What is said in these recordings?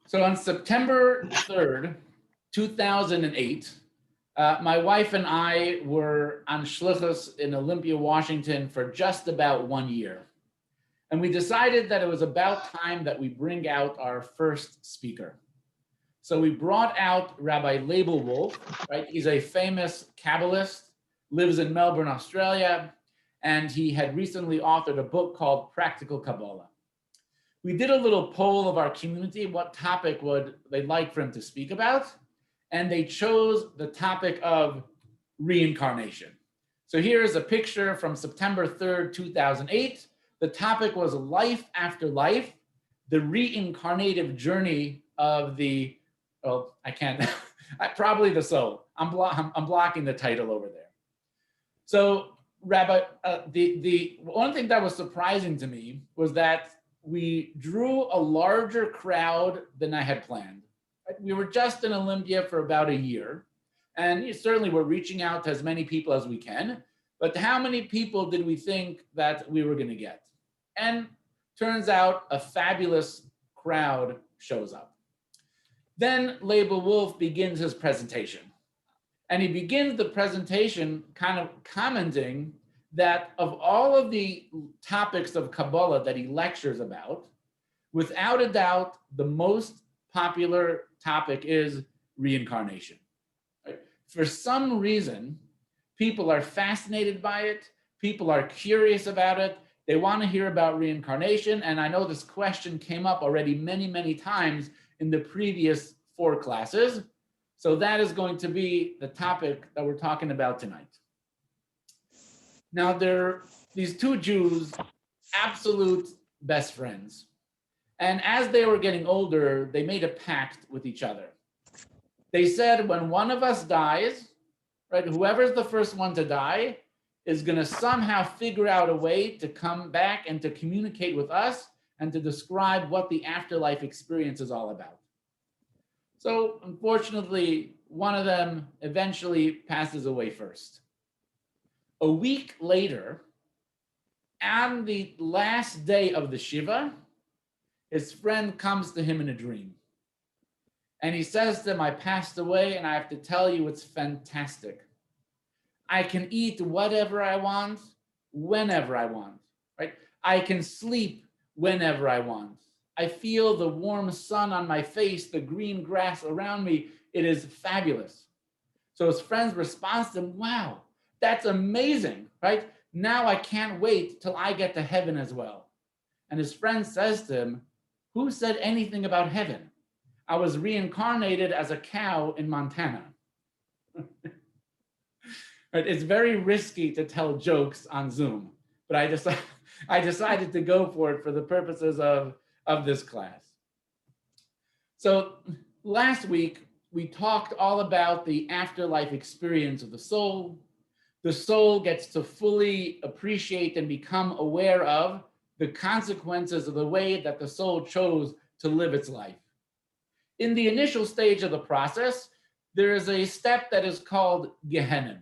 So on September 3rd, 2008, my wife and I were on shlichus in Olympia, Washington for just about 1 year. And we decided that it was about time that we bring out our first speaker. So we brought out Rabbi Label Wolf, right? He's a famous Kabbalist, lives in Melbourne, Australia, and he had recently authored a book called Practical Kabbalah. We did a little poll of our community, what topic would they like for him to speak about? And they chose the topic of reincarnation. So here is a picture from September 3rd, 2008. The topic was life after life, the reincarnative journey of the, well, I can't, probably the soul. I'm blocking the title over there. So Rabbi, the one thing that was surprising to me was that we drew a larger crowd than I had planned. We were just in Olympia for about a year, and certainly we're reaching out to as many people as we can, but how many people did we think that we were going to get? And turns out a fabulous crowd shows up. Then Label Wolf begins his presentation, and he begins the presentation kind of commenting that of all of the topics of Kabbalah that he lectures about, without a doubt, the most popular topic is reincarnation. Right? For some reason, people are fascinated by it. People are curious about it. They want to hear about reincarnation. And I know this question came up already many, many times in the previous 4 classes. So that is going to be the topic that we're talking about tonight. Now, they're these 2 Jews, absolute best friends. And as they were getting older, they made a pact with each other. They said, when one of us dies, right, whoever's the first one to die is going to somehow figure out a way to come back and to communicate with us and to describe what the afterlife experience is all about. So unfortunately, one of them eventually passes away first. A week later, on the last day of the Shiva, his friend comes to him in a dream. And he says to him, I passed away, and I have to tell you, it's fantastic. I can eat whatever I want, whenever I want, right? I can sleep whenever I want. I feel the warm sun on my face, the green grass around me. It is fabulous. So his friend's response to him, wow, that's amazing, right? Now I can't wait till I get to heaven as well. And his friend says to him, who said anything about heaven? I was reincarnated as a cow in Montana. Right? It's very risky to tell jokes on Zoom, but I decided to go for it for the purposes of this class. So last week, we talked all about the afterlife experience of the soul. The soul gets to fully appreciate and become aware of the consequences of the way that the soul chose to live its life. In the initial stage of the process, there is a step that is called Gehenna.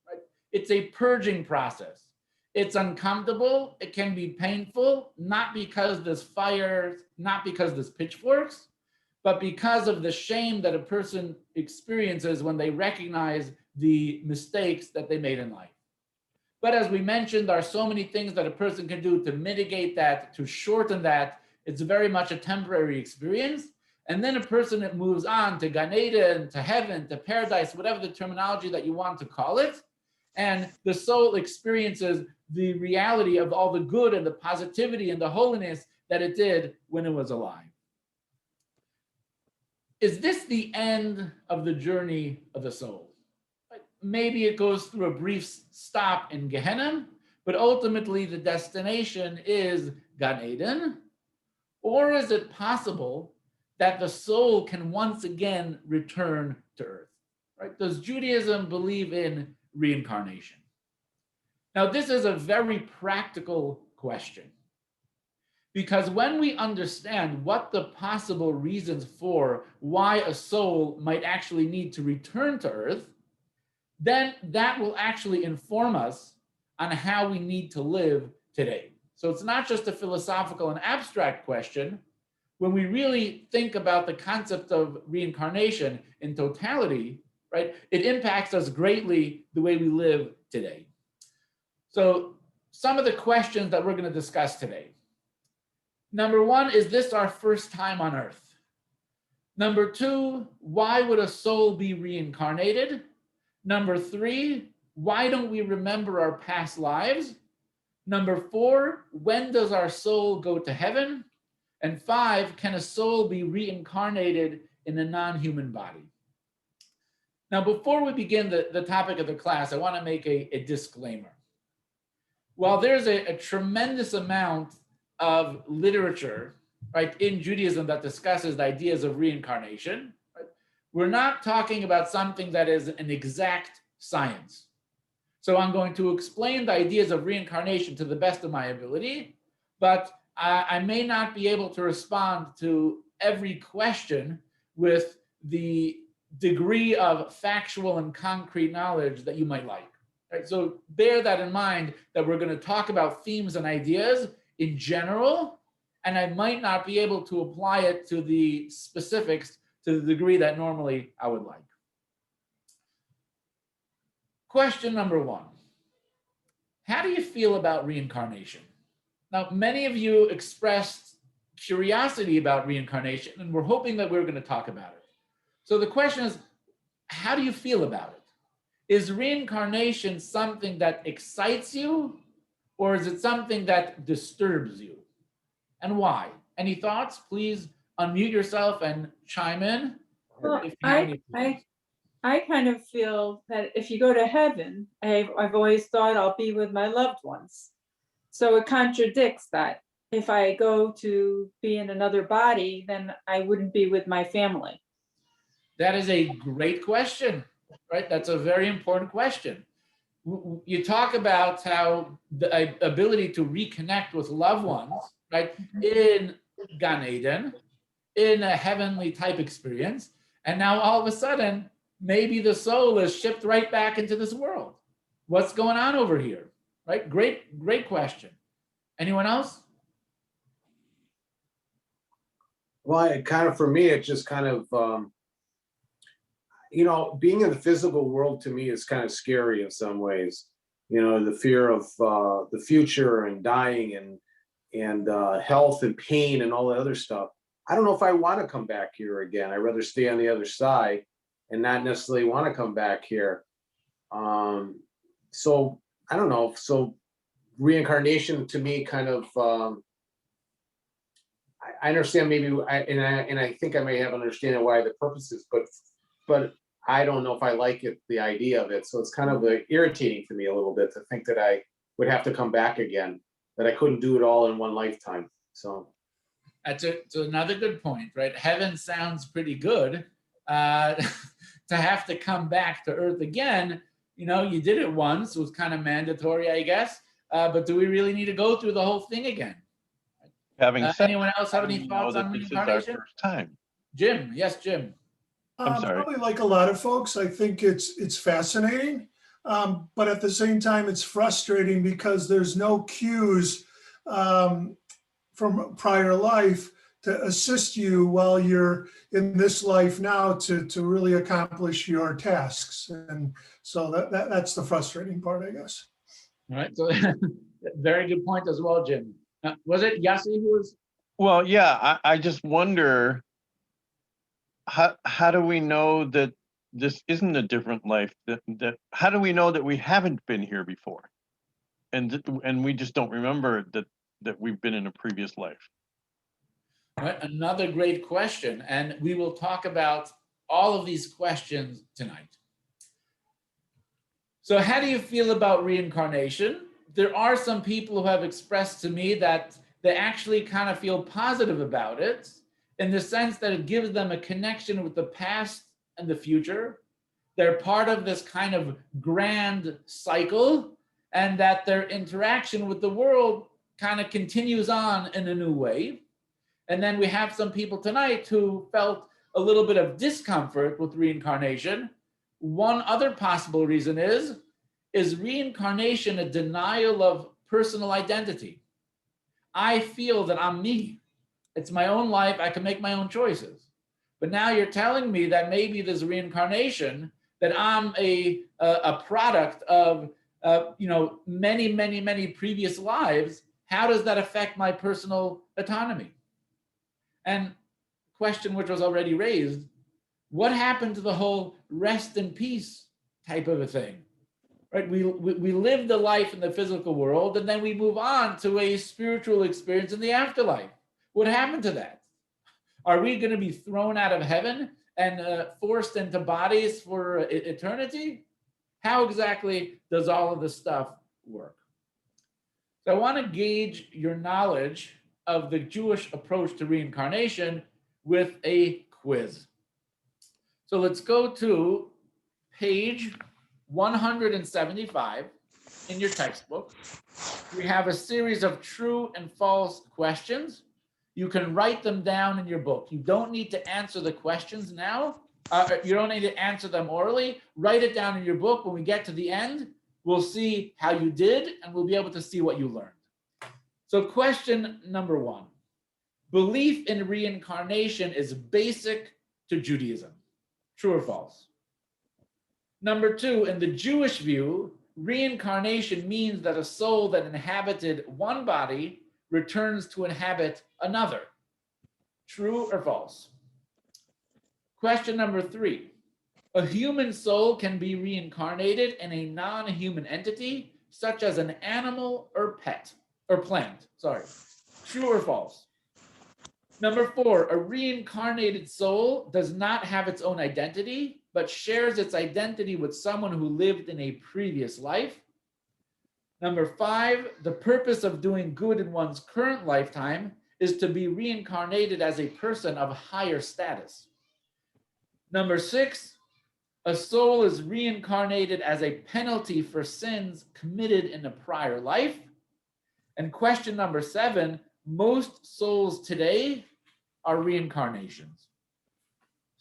Right? It's a purging process. It's uncomfortable. It can be painful, not because there's fire, not because there's pitchforks, but because of the shame that a person experiences when they recognize the mistakes that they made in life. But as we mentioned, there are so many things that a person can do to mitigate that, to shorten that. It's very much a temporary experience. And then a person that moves on to Gan Eden, to heaven, to paradise, whatever the terminology that you want to call it. And the soul experiences the reality of all the good and the positivity and the holiness that it did when it was alive. Is this the end of the journey of the soul? Maybe it goes through a brief stop in Gehenna, but ultimately the destination is Gan Eden. Or is it possible that the soul can once again return to earth? Right? Does Judaism believe in reincarnation? Now, this is a very practical question, because when we understand what the possible reasons for why a soul might actually need to return to earth, then that will actually inform us on how we need to live today. So it's not just a philosophical and abstract question. when we really think about the concept of reincarnation in totality, right, it impacts us greatly the way we live today. So some of the questions that we're going to discuss today. Number one, is this our first time on earth? Number two, why would a soul be reincarnated? Number three, why don't we remember our past lives? Number four, when does our soul go to heaven? And five, can a soul be reincarnated in a non-human body? Now, before we begin the topic of the class, I want to make a disclaimer. While there's a tremendous amount of literature, right, in Judaism that discusses the ideas of reincarnation, right, we're not talking about something that is an exact science. So I'm going to explain the ideas of reincarnation to the best of my ability, but I may not be able to respond to every question with the degree of factual and concrete knowledge that you might like. Right? So bear that in mind, that we're going to talk about themes and ideas in general, and I might not be able to apply it to the specifics to the degree that normally I would like. Question number one. How do you feel about reincarnation? Now, many of you expressed curiosity about reincarnation, and we're hoping that we're going to talk about it. So the question is, how do you feel about it? Is reincarnation something that excites you, or is it something that disturbs you? And why? Any thoughts? Please unmute yourself and chime in. Well, I kind of feel that if you go to heaven, I've always thought I'll be with my loved ones. So it contradicts that. If I go to be in another body, then I wouldn't be with my family. That is a great question, right? That's a very important question. You talk about how the ability to reconnect with loved ones, right, in Gan Eden, in a heavenly type experience, and now all of a sudden, maybe the soul is shipped right back into this world. What's going on over here, right? Great question. Anyone else? Well, for me, it just kind of, being in the physical world to me is kind of scary in some ways. The fear of the future and dying and health and pain and all that other stuff. I don't know if I want to come back here again. I'd rather stay on the other side and not necessarily want to come back here. So I don't know. So reincarnation to me kind of, I understand maybe, and I think I may have an understanding why the purpose is, but I don't know if I like it, the idea of it. So it's kind of irritating to me a little bit to think that I would have to come back again, that I couldn't do it all in one lifetime. So that's another good point, right? Heaven sounds pretty good. To have to come back to Earth again, you did it once, it was kind of mandatory, I guess. But do we really need to go through the whole thing again? Having said, anyone else have any thoughts on reincarnation? This is our first time. Jim, yes, Jim. I'm sorry. Probably like a lot of folks, I think it's fascinating, but at the same time, it's frustrating because there's no cues from prior life to assist you while you're in this life now to really accomplish your tasks. And so that's the frustrating part, I guess. All right, so very good point as well, Jim. Was it Yassi who was? Well, yeah, I just wonder, how do we know that this isn't a different life? That how do we know that we haven't been here before, and we just don't remember that we've been in a previous life? Right, another great question, and we will talk about all of these questions tonight. So how do you feel about reincarnation? There are some people who have expressed to me that they actually kind of feel positive about it, in the sense that it gives them a connection with the past and the future. They're part of this kind of grand cycle, and that their interaction with the world kind of continues on in a new way. And then we have some people tonight who felt a little bit of discomfort with reincarnation. One other possible reason is reincarnation a denial of personal identity? I feel that I'm me. It's my own life. I can make my own choices. But now you're telling me that maybe there's reincarnation, that I'm a product of many previous lives. How does that affect my personal autonomy? And question which was already raised, what happened to the whole rest in peace type of a thing? Right? We live the life in the physical world, and then we move on to a spiritual experience in the afterlife. What happened to that? Are we going to be thrown out of heaven and forced into bodies for eternity? How exactly does all of this stuff work? So I want to gauge your knowledge of the Jewish approach to reincarnation with a quiz. So let's go to page 175 in your textbook. We have a series of true and false questions. You can write them down in your book. You don't need to answer the questions now. You don't need to answer them orally. Write it down in your book. When we get to the end, we'll see how you did, and we'll be able to see what you learned. So question number 1. Belief in reincarnation is basic to Judaism. True or false? Number 2, in the Jewish view, reincarnation means that a soul that inhabited one body returns to inhabit another. True or false? Question number 3. A human soul can be reincarnated in a non-human entity, such as an animal or plant. True or false? Number 4, a reincarnated soul does not have its own identity, but shares its identity with someone who lived in a previous life. Number 5, the purpose of doing good in one's current lifetime is to be reincarnated as a person of higher status. Number 6, a soul is reincarnated as a penalty for sins committed in a prior life. And question number 7, most souls today are reincarnations.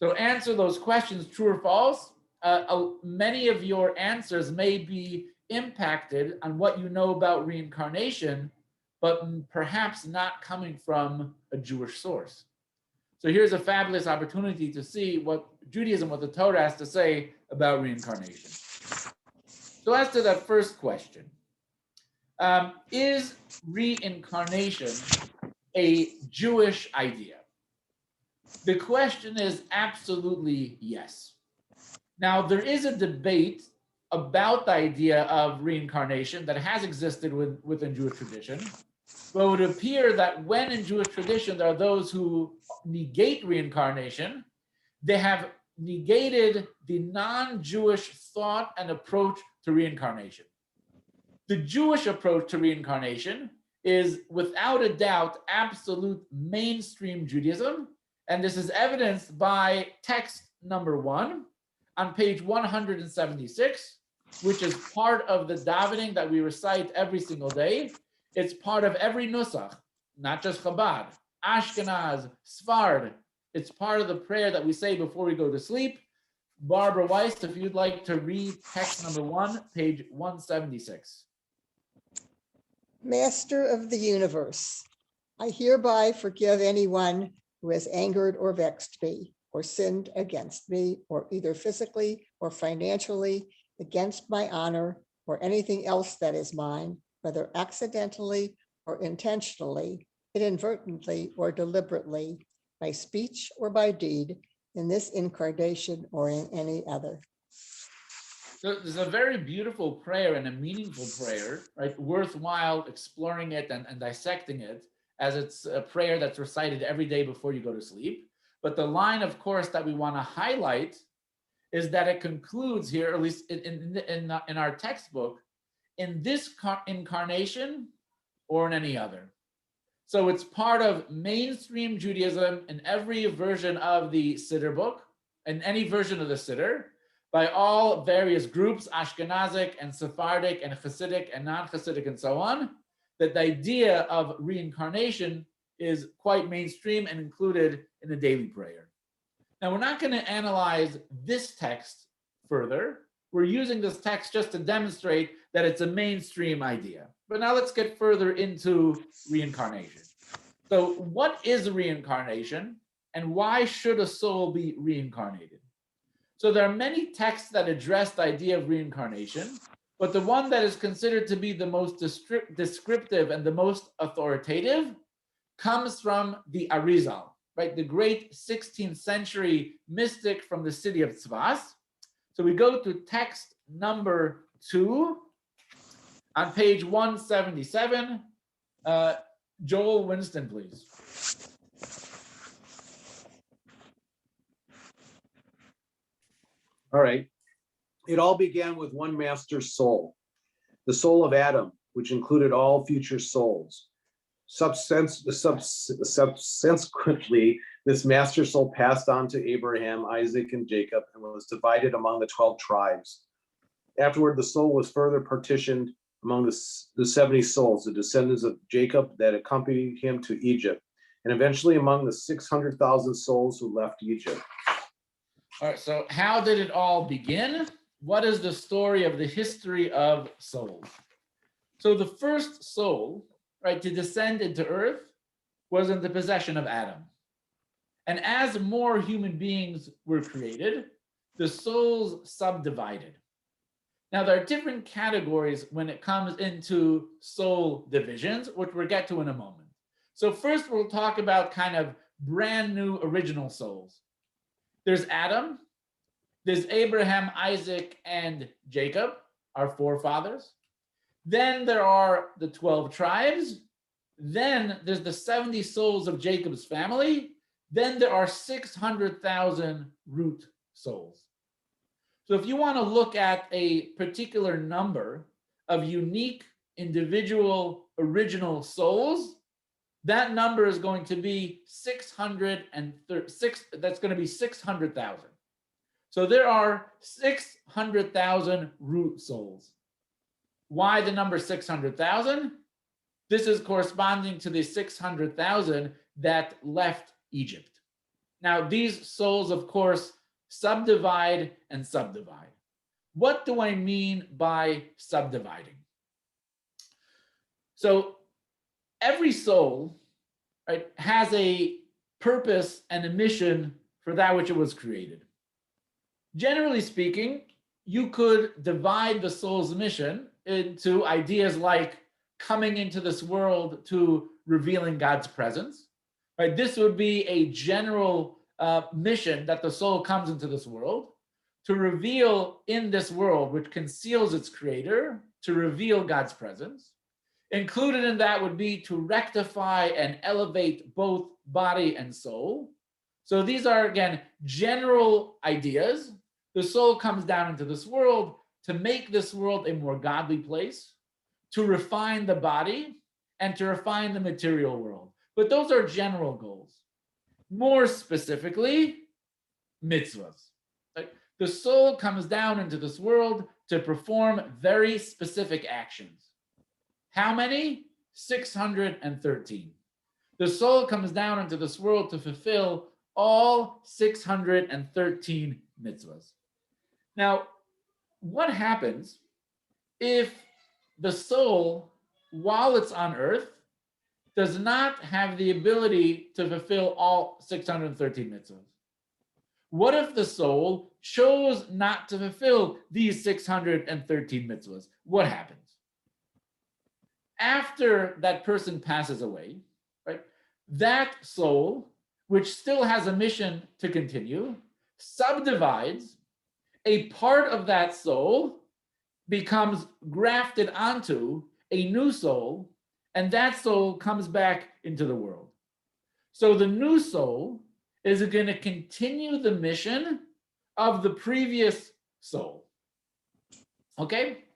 So answer those questions, true or false. Many of your answers may be impacted on what you know about reincarnation, but perhaps not coming from a Jewish source. So here's a fabulous opportunity to see what Judaism, what the Torah has to say about reincarnation. So as to that first question, is reincarnation a Jewish idea? The question is absolutely yes. Now, there is a debate about the idea of reincarnation that has existed within Jewish tradition. But it would appear that when in Jewish tradition there are those who negate reincarnation, they have negated the non-Jewish thought and approach to reincarnation. The Jewish approach to reincarnation is without a doubt absolute mainstream Judaism, and this is evidenced by text number 1 on page 176, which is part of the davening that we recite every single day. It's part of every nusach, not just Chabad, Ashkenaz, Sfard. It's part of the prayer that we say before we go to sleep. Barbara Weiss, if you'd like to read text number 1, page 176. Master of the universe, I hereby forgive anyone who has angered or vexed me, or sinned against me, or either physically or financially against my honor, or anything else that is mine, whether accidentally or intentionally, inadvertently or deliberately, by speech or by deed, in this incarnation or in any other. So there's a very beautiful prayer and a meaningful prayer, right? Worthwhile exploring it and dissecting it, as it's a prayer that's recited every day before you go to sleep. But the line, of course, that we want to highlight is that it concludes here, at least in our textbook, in this incarnation or in any other. So it's part of mainstream Judaism in every version of the Siddur book, in any version of the Siddur, by all various groups, Ashkenazic and Sephardic and Hasidic and non-Hasidic and so on, that the idea of reincarnation is quite mainstream and included in the daily prayer. Now, we're not going to analyze this text further. We're using this text just to demonstrate that it's a mainstream idea. But now let's get further into reincarnation. So what is reincarnation, and why should a soul be reincarnated? So there are many texts that address the idea of reincarnation, but the one that is considered to be the most descriptive and the most authoritative comes from the Arizal, right? The great 16th century mystic from the city of Tzfas. So we go to text number 2 on page 177. Joel Winston, please. All right. It all began with one master soul, the soul of Adam, which included all future souls. Subsequently, this master soul passed on to Abraham, Isaac, and Jacob and was divided among the 12 tribes. Afterward, the soul was further partitioned among the 70 souls, the descendants of Jacob that accompanied him to Egypt, and eventually among the 600,000 souls who left Egypt. All right, so how did it all begin? What is the story of the history of souls? So the first soul, right, to descend into earth was in the possession of Adam. And as more human beings were created, the souls subdivided. Now, there are different categories when it comes into soul divisions, which we'll get to in a moment. So first, we'll talk about kind of brand new original souls. There's Adam, there's Abraham, Isaac, and Jacob, our forefathers. Then there are the 12 tribes. Then there's the 70 souls of Jacob's family. Then there are 600,000 root souls. So if you want to look at a particular number of unique, individual, original souls, that number is going to be 636. That's going to be 600,000. So there are 600,000 root souls. Why the number 600,000? This is corresponding to the 600,000 that left Egypt. Now, these souls, of course, subdivide and subdivide. What do I mean by subdividing? So every soul, right, has a purpose and a mission for that which it was created. Generally speaking, you could divide the soul's mission into ideas like coming into this world to revealing God's presence. Right? This would be a general mission that the soul comes into this world to reveal in this world, which conceals its creator, to reveal God's presence. Included in that would be to rectify and elevate both body and soul. So these are, again, general ideas. The soul comes down into this world to make this world a more godly place, to refine the body, and to refine the material world. But those are general goals. More specifically, mitzvahs. Like the soul comes down into this world to perform very specific actions. How many? 613. The soul comes down into this world to fulfill all 613 mitzvahs. Now, what happens if the soul, while it's on earth, does not have the ability to fulfill all 613 mitzvahs? What if the soul chose not to fulfill these 613 mitzvahs? What happens? After that person passes away, right, that soul, which still has a mission to continue, subdivides. A part of that soul becomes grafted onto a new soul, and that soul comes back into the world. So the new soul is going to continue the mission of the previous soul. Okay?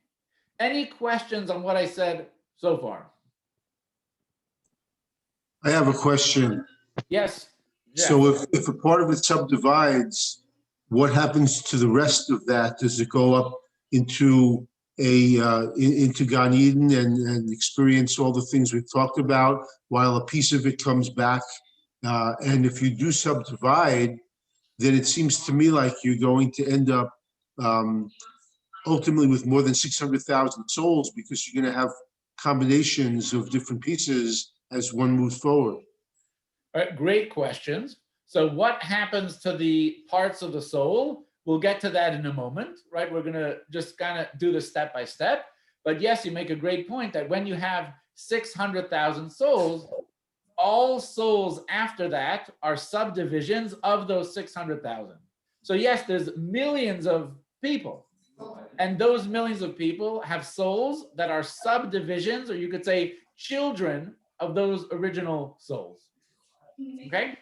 Any questions on what I said so far? I have a question. Yes. Jeff. So if a part of it subdivides, what happens to the rest of that? Does it go up into into Gan Eden and experience all the things we've talked about, while a piece of it comes back? And if you do subdivide, then it seems to me like you're going to end up ultimately with more than 600,000 souls, because you're going to have combinations of different pieces as one moves forward. All right, great questions. So what happens to the parts of the soul? We'll get to that in a moment, right? We're gonna just kind of do this step by step. But yes, you make a great point that when you have 600,000 souls, all souls after that are subdivisions of those 600,000. So yes, there's millions of people, and those millions of people have souls that are subdivisions, or you could say children of those original souls. Okay?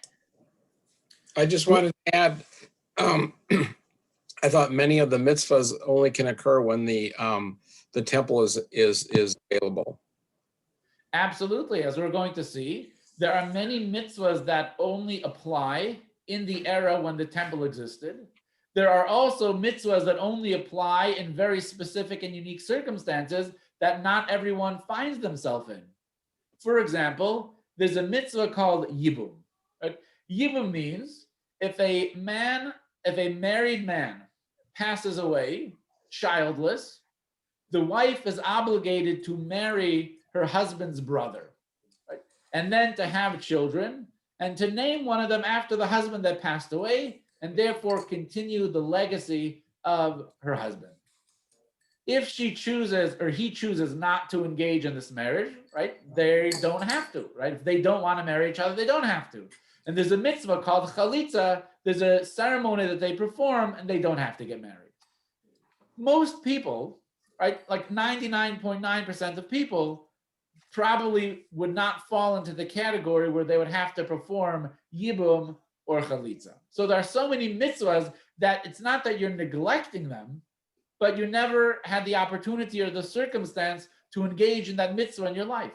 I just wanted to add, I thought many of the mitzvahs only can occur when the temple is available. Absolutely. As we're going to see, there are many mitzvahs that only apply in the era when the temple existed. There are also mitzvahs that only apply in very specific and unique circumstances that not everyone finds themselves in. For example, there's a mitzvah called yibum. Right? Yibum means if a married man passes away childless, the wife is obligated to marry her husband's brother, right? And then to have children and to name one of them after the husband that passed away, and therefore continue the legacy of her husband. If she chooses or he chooses not to engage in this marriage, right, they don't have to, right? If they don't want to marry each other, they don't have to. And there's a mitzvah called chalitza. There's a ceremony that they perform, and they don't have to get married. Most people, right, like 99.9% of people, probably would not fall into the category where they would have to perform yibum or chalitza. So there are so many mitzvahs that it's not that you're neglecting them, but you never had the opportunity or the circumstance to engage in that mitzvah in your life.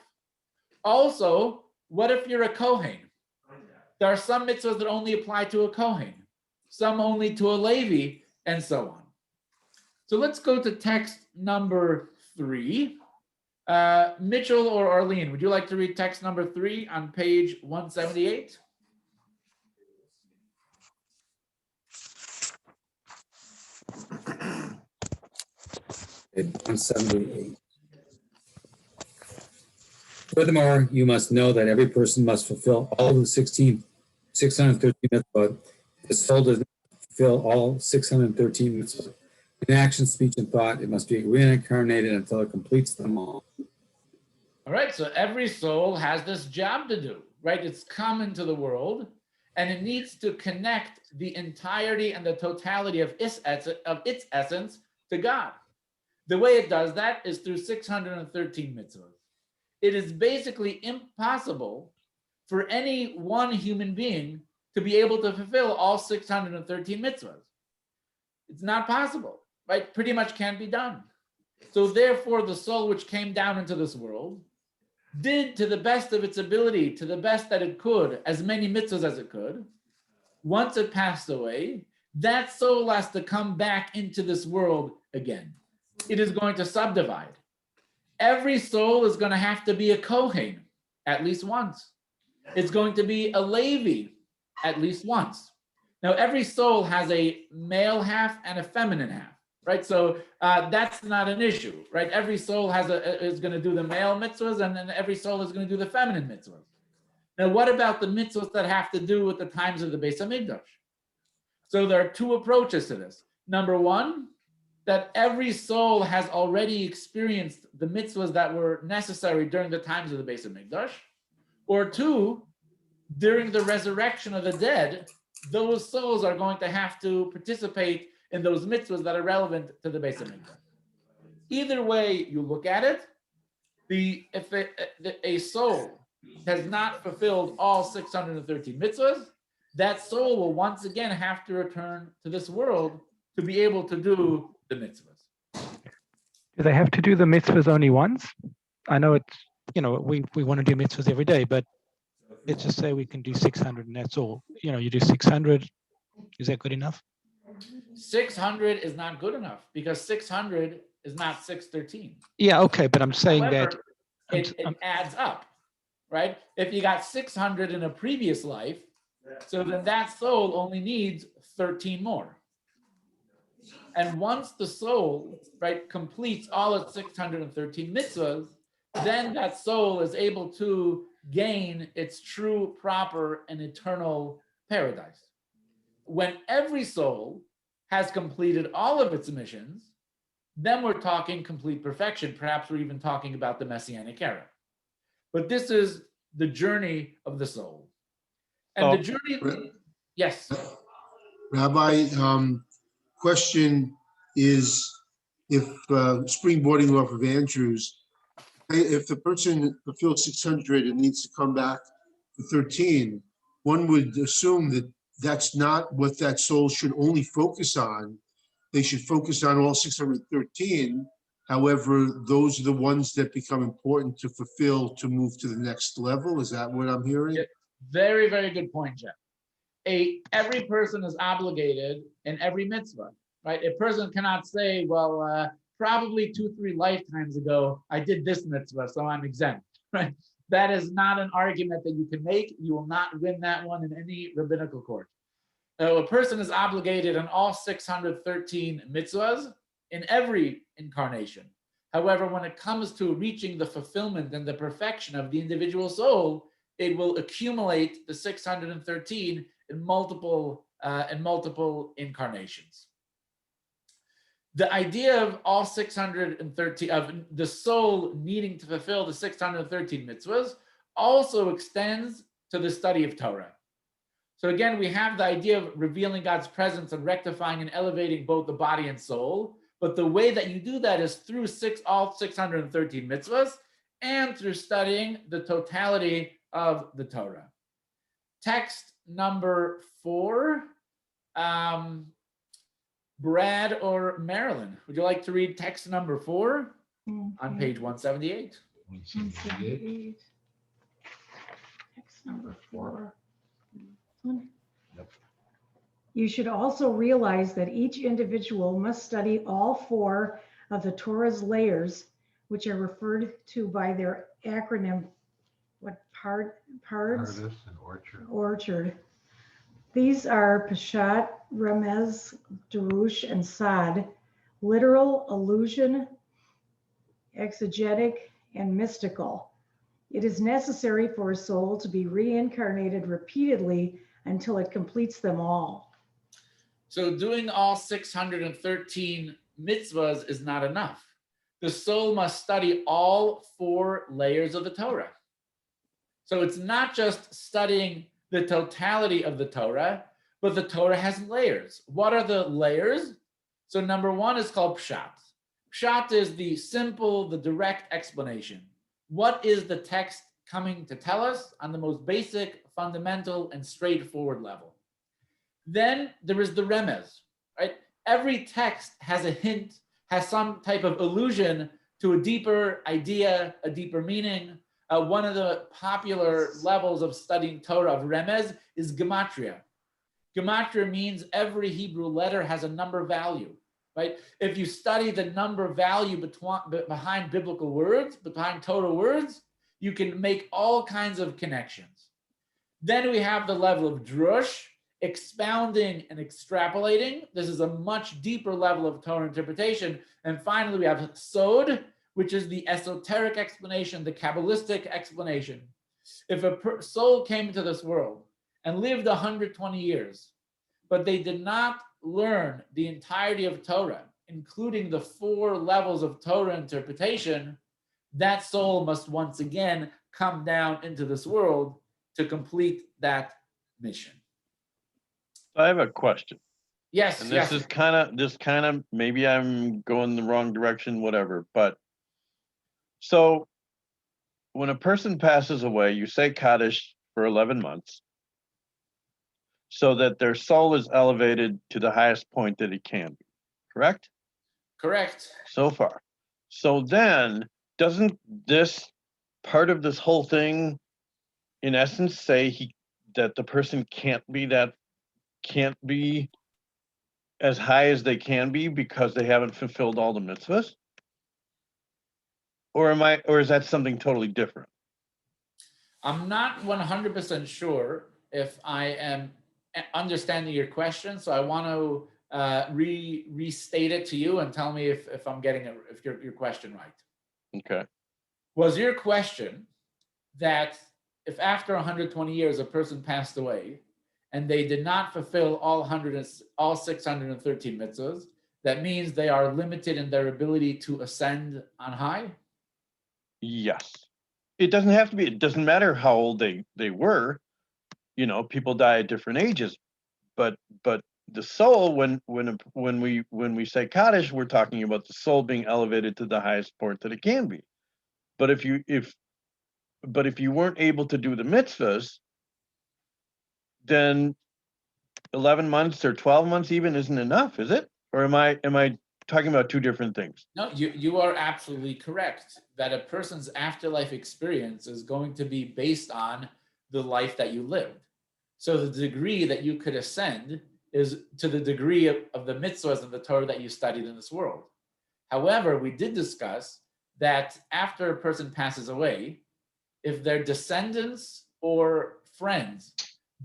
Also, what if you're a Kohen? There are some mitzvahs that only apply to a Kohen, some only to a Levi, and so on. So let's go to text number 3. Mitchell or Arlene, would you like to read text number 3 on page 178? Page 178. Furthermore, you must know that every person must fulfill all the 613 mitzvot. The soul does not fulfill all 613 mitzvot. In action, speech, and thought, it must be reincarnated until it completes them all. All right, so every soul has this job to do, right? It's come into the world, and it needs to connect the entirety and the totality of its essence to God. The way it does that is through 613 mitzvahs. It is basically impossible for any one human being to be able to fulfill all 613 mitzvahs. It's not possible, right? Pretty much can't be done. So therefore, the soul which came down into this world did to the best of its ability, to the best that it could, as many mitzvahs as it could. Once it passed away, that soul has to come back into this world again. It is going to subdivide. Every soul is going to have to be a Kohen at least once. It's going to be a Levi at least once. Now, every soul has a male half and a feminine half, right? So that's not an issue, right? Every soul is going to do the male mitzvahs, and then every soul is going to do the feminine mitzvahs. Now, what about the mitzvahs that have to do with the times of the Beis Hamikdash? So there are 2 approaches to this. Number 1, that every soul has already experienced the mitzvahs that were necessary during the times of the Beis Hamikdash. Or 2, during the resurrection of the dead, those souls are going to have to participate in those mitzvahs that are relevant to the Beis Hamikdash. Either way you look at it, if a soul has not fulfilled all 613 mitzvahs, that soul will once again have to return to this world to be able to do the mitzvahs. Do they have to do the mitzvahs only once? I know it's, we want to do mitzvahs every day, but let's just say we can do 600 and that's all. You do 600, is that good enough? 600 is not good enough because 600 is not 613. Yeah, okay, but I'm saying However, that it adds up, right? If you got 600 in a previous life, so then that soul only needs 13 more. And once the soul, right, completes all its 613 mitzvahs, then that soul is able to gain its true, proper, and eternal paradise. When every soul has completed all of its missions, then we're talking complete perfection. Perhaps we're even talking about the Messianic era. But this is the journey of the soul. And the journey, yes. Rabbi, question is, if springboarding off of Andrews, if the person fulfills 600 and needs to come back for 13, one would assume that that's not what that soul should only focus on. They should focus on all 613. However, those are the ones that become important to fulfill to move to the next level. Is that what I'm hearing? Yeah, very, very good point, Jeff. Every person is obligated in every mitzvah, right? A person cannot say, well, probably 2-3 lifetimes ago, I did this mitzvah, so I'm exempt, right? That is not an argument that you can make. You will not win that one in any rabbinical court. A person is obligated in all 613 mitzvahs in every incarnation. However, when it comes to reaching the fulfillment and the perfection of the individual soul, it will accumulate the 613 in multiple incarnations. The idea of all 613 of the soul needing to fulfill the 613 mitzvahs also extends to the study of Torah. So again, we have the idea of revealing God's presence and rectifying and elevating both the body and soul. But the way that you do that is through all 613 mitzvahs and through studying the totality of the Torah. Text number 4. Brad or Marilyn, would you like to read text number 4 on page 178? 178. Text number 4. Yep. You should also realize that each individual must study all 4 of the Torah's layers, which are referred to by their acronym, parts? Pardes and orchard. These are Peshat, Remez, Darush, and Sod, literal, allusion, exegetic, and mystical. It is necessary for a soul to be reincarnated repeatedly until it completes them all. So doing all 613 mitzvahs is not enough. The soul must study all 4 layers of the Torah. So it's not just studying the totality of the Torah, but the Torah has layers. What are the layers? So number 1 is called Pshat. Pshat is the simple, the direct explanation. What is the text coming to tell us on the most basic, fundamental, and straightforward level? Then there is the Remez, right? Every text has a hint, has some type of allusion to a deeper idea, a deeper meaning. One of the popular levels of studying Torah of Remez is Gematria. Gematria means every Hebrew letter has a number value, right? If you study the number value behind biblical words, behind Torah words, you can make all kinds of connections. Then we have the level of Drush, expounding and extrapolating. This is a much deeper level of Torah interpretation. And finally, we have Sod, which is the esoteric explanation, the Kabbalistic explanation. If a soul came into this world and lived 120 years, but they did not learn the entirety of Torah, including the 4 levels of Torah interpretation, that soul must once again come down into this world to complete that mission. I have a question. Yes, and yes. This kind of, maybe I'm going the wrong direction, whatever, but so when a person passes away, you say Kaddish for 11 months so that their soul is elevated to the highest point that it can be, correct? Correct. So far. So then, doesn't this part of this whole thing, in essence, say that the person can't be as high as they can be because they haven't fulfilled all the mitzvahs? Or is that something totally different? I'm not 100% sure if I am understanding your question, so I want to restate it to you and tell me if I'm getting your question right. Okay. Was your question that if after 120 years a person passed away and they did not fulfill all 613 mitzvahs, that means they are limited in their ability to ascend on high? Yes. It doesn't have to be, it doesn't matter how old they were. You know, people die at different ages, but the soul, when we say Kaddish, we're talking about the soul being elevated to the highest point that it can be. But if you weren't able to do the mitzvahs, then 11 months or 12 months even isn't enough, is it? Or am I talking about two different things? No, you are absolutely correct that a person's afterlife experience is going to be based on the life that you lived. So the degree that you could ascend is to the degree of the mitzvahs and the Torah that you studied in this world. However, we did discuss that after a person passes away, if their descendants or friends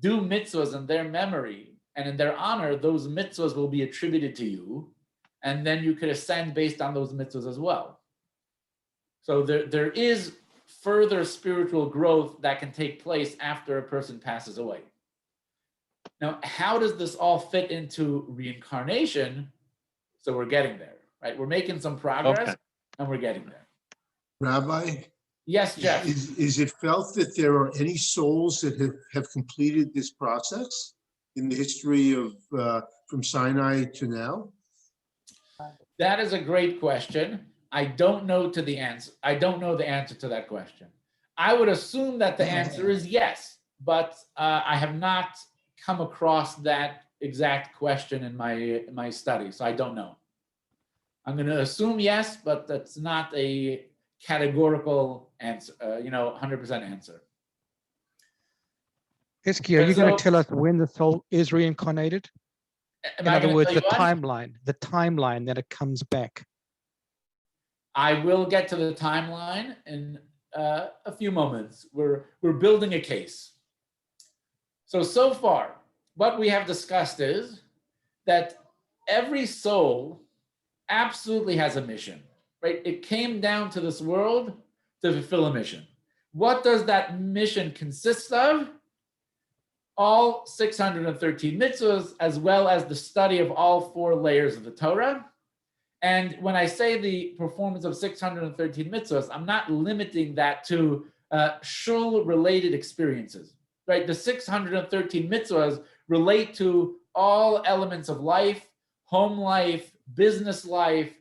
do mitzvahs in their memory and in their honor, those mitzvahs will be attributed to you, and then you could ascend based on those mitzvahs as well. So there is further spiritual growth that can take place after a person passes away. Now, how does this all fit into reincarnation? So we're getting there, right? We're making some progress, Okay. and we're getting there. Rabbi, Yes, Jeff. is it felt that there are any souls that have completed this process in the history of from Sinai to now? That is a great question. I don't know the answer. I don't know the answer to that question. I would assume that the answer is yes, but I have not come across that exact question in my study, so I don't know. I'm going to assume yes, but that's not a categorical answer. 100% answer. Eski, are you going to tell us when the soul is reincarnated? In other words, the timeline that it comes back. I will get to the timeline in a few moments. We're building a case. So far, what we have discussed is that every soul absolutely has a mission, right? It came down to this world to fulfill a mission. What does that mission consist of? All 613 mitzvahs, as well as the study of all 4 layers of the Torah. And when I say the performance of 613 mitzvahs, I'm not limiting that to shul-related experiences, right? The 613 mitzvahs relate to all elements of life, home life, business life,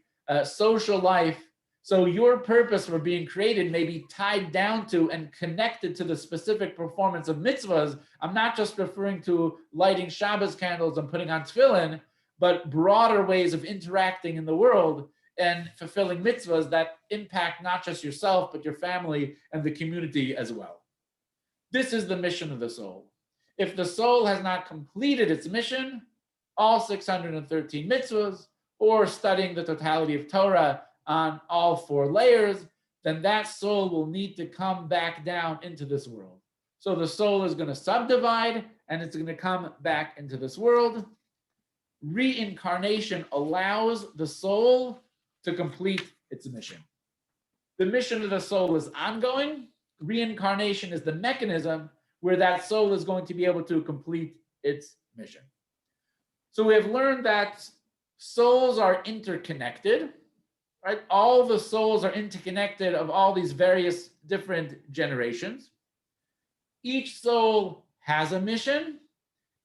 social life. So your purpose for being created may be tied down to and connected to the specific performance of mitzvahs. I'm not just referring to lighting Shabbos candles and putting on tefillin, but broader ways of interacting in the world and fulfilling mitzvahs that impact not just yourself, but your family and the community as well. This is the mission of the soul. If the soul has not completed its mission, all 613 mitzvahs, or studying the totality of Torah on all 4 layers, then that soul will need to come back down into this world. So the soul is going to subdivide and it's going to come back into this world. Reincarnation allows the soul to complete its mission. The mission of the soul is ongoing. Reincarnation is the mechanism where that soul is going to be able to complete its mission. So we have learned that souls are interconnected, right? All the souls are interconnected of all these various different generations. Each soul has a mission,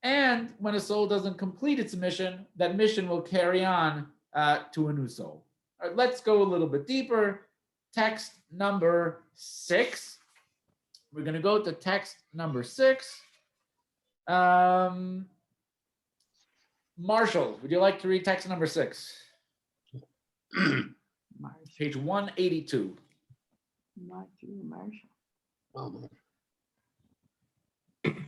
and when a soul doesn't complete its mission, that mission will carry on to a new soul. All right, let's go a little bit deeper. Text number 6. We're going to go to text number 6. Marshall, would you like to read text number 6? Page 182.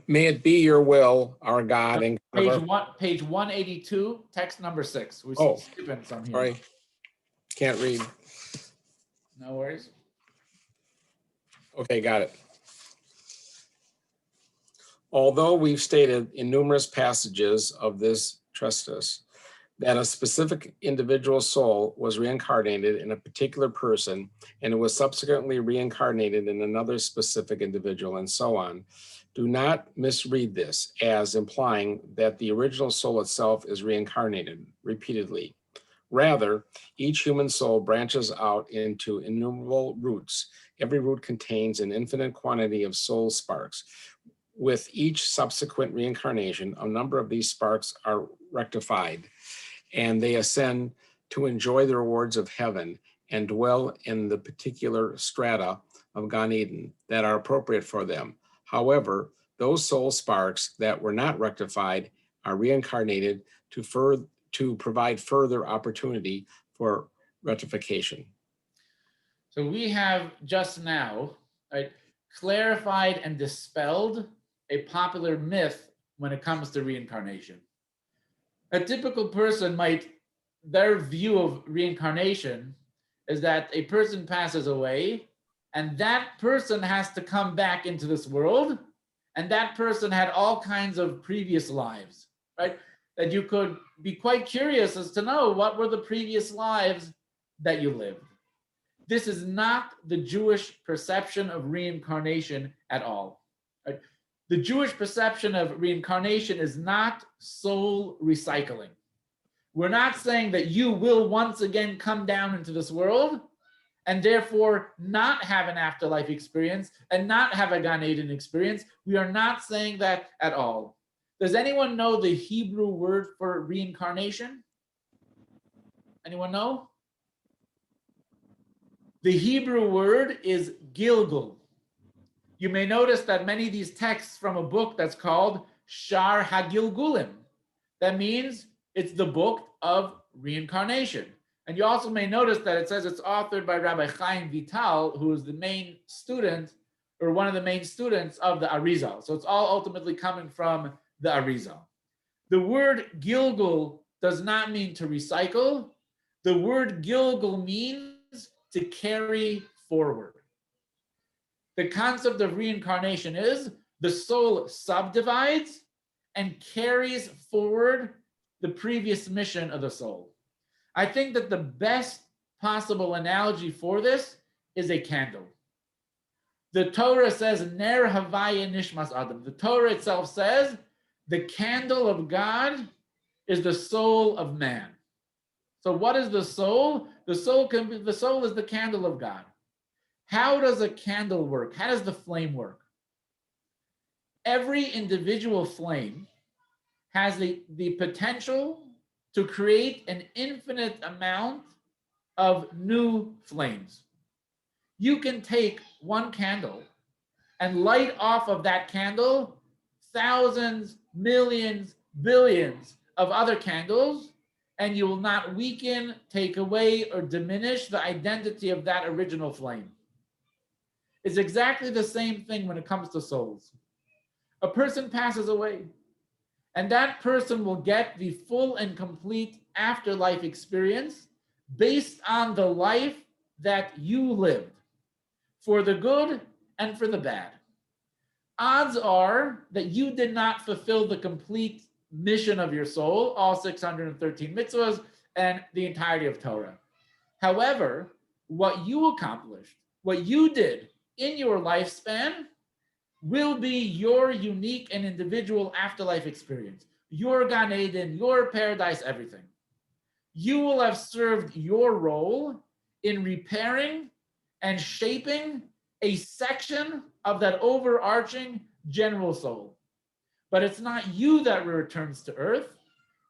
May it be your will, our God, and Page 182, text number 6. We're skipping some here. Sorry, can't read. No worries. Okay, got it. Although we've stated in numerous passages of this treatise that a specific individual soul was reincarnated in a particular person, and it was subsequently reincarnated in another specific individual, and so on. Do not misread this as implying that the original soul itself is reincarnated repeatedly. Rather, each human soul branches out into innumerable roots. Every root contains an infinite quantity of soul sparks. With each subsequent reincarnation, a number of these sparks are rectified, and they ascend to enjoy the rewards of heaven and dwell in the particular strata of Gan Eden that are appropriate for them. However, those soul sparks that were not rectified are reincarnated to provide further opportunity for rectification. So we have just now, right, clarified and dispelled a popular myth when it comes to reincarnation. A typical person their view of reincarnation is that a person passes away and that person has to come back into this world, and that person had all kinds of previous lives, right? That you could be quite curious as to know what were the previous lives that you lived. This is not the Jewish perception of reincarnation at all. Right? The Jewish perception of reincarnation is not soul recycling. We're not saying that you will once again come down into this world and therefore not have an afterlife experience and not have a Gan Eden experience. We are not saying that at all. Does anyone know the Hebrew word for reincarnation? Anyone know? The Hebrew word is Gilgul. You may notice that many of these texts from a book that's called Shar HaGilgulim. That means it's the book of reincarnation. And you also may notice that it says it's authored by Rabbi Chaim Vital, who is the main student or one of the main students of the Arizal. So it's all ultimately coming from the Arizal. The word Gilgul does not mean to recycle. The word Gilgul means to carry forward. The concept of reincarnation is the soul subdivides and carries forward the previous mission of the soul. I think that the best possible analogy for this is a candle. The Torah says, Ner Havaya Nishmas Adam. The Torah itself says, the candle of God is the soul of man. So what is the soul? The soul is the candle of God. How does a candle work? How does the flame work? Every individual flame has the potential to create an infinite amount of new flames. You can take one candle and light off of that candle thousands, millions, billions of other candles, and you will not weaken, take away, or diminish the identity of that original flame. It's exactly the same thing when it comes to souls. A person passes away, and that person will get the full and complete afterlife experience based on the life that you lived, for the good and for the bad. Odds are that you did not fulfill the complete mission of your soul, all 613 mitzvahs and the entirety of Torah. However, what you accomplished, what you did in your lifespan will be your unique and individual afterlife experience, your Gan Eden, your paradise, everything. You will have served your role in repairing and shaping a section of that overarching general soul. But it's not you that returns to earth.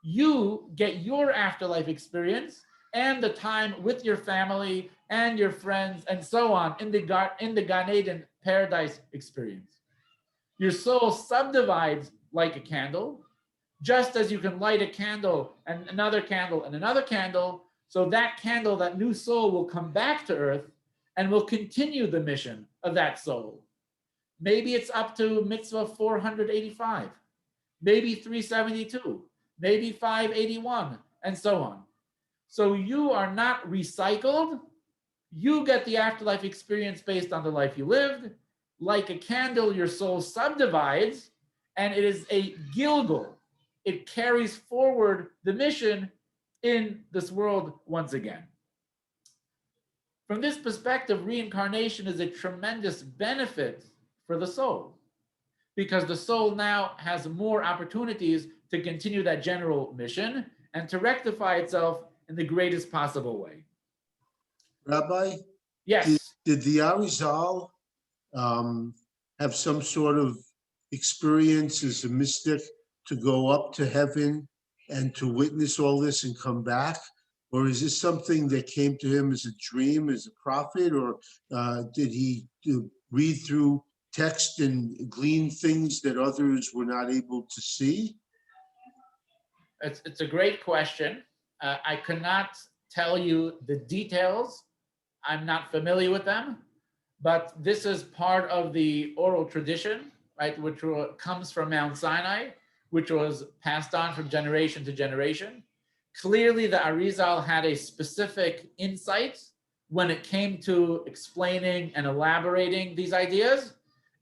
You get your afterlife experience and the time with your family and your friends and so on in the Gan Eden paradise experience. Your soul subdivides like a candle, just as you can light a candle and another candle and another candle. So that candle, that new soul, will come back to earth and will continue the mission of that soul. Maybe it's up to mitzvah 485, maybe 372, maybe 581, and so on. So you are not recycled. You get the afterlife experience based on the life you lived. Like a candle, your soul subdivides, and it is a gilgul. It carries forward the mission in this world once again. From this perspective, reincarnation is a tremendous benefit for the soul, because the soul now has more opportunities to continue that general mission and to rectify itself in the greatest possible way. Rabbi, Yes. did the Arizal have some sort of experience as a mystic to go up to heaven and to witness all this and come back? Or is this something that came to him as a dream, as a prophet? Or did he read through text and glean things that others were not able to see? It's a great question. I cannot tell you the details. I'm not familiar with them, but this is part of the oral tradition, right, which comes from Mount Sinai, which was passed on from generation to generation. Clearly, the Arizal had a specific insight when it came to explaining and elaborating these ideas.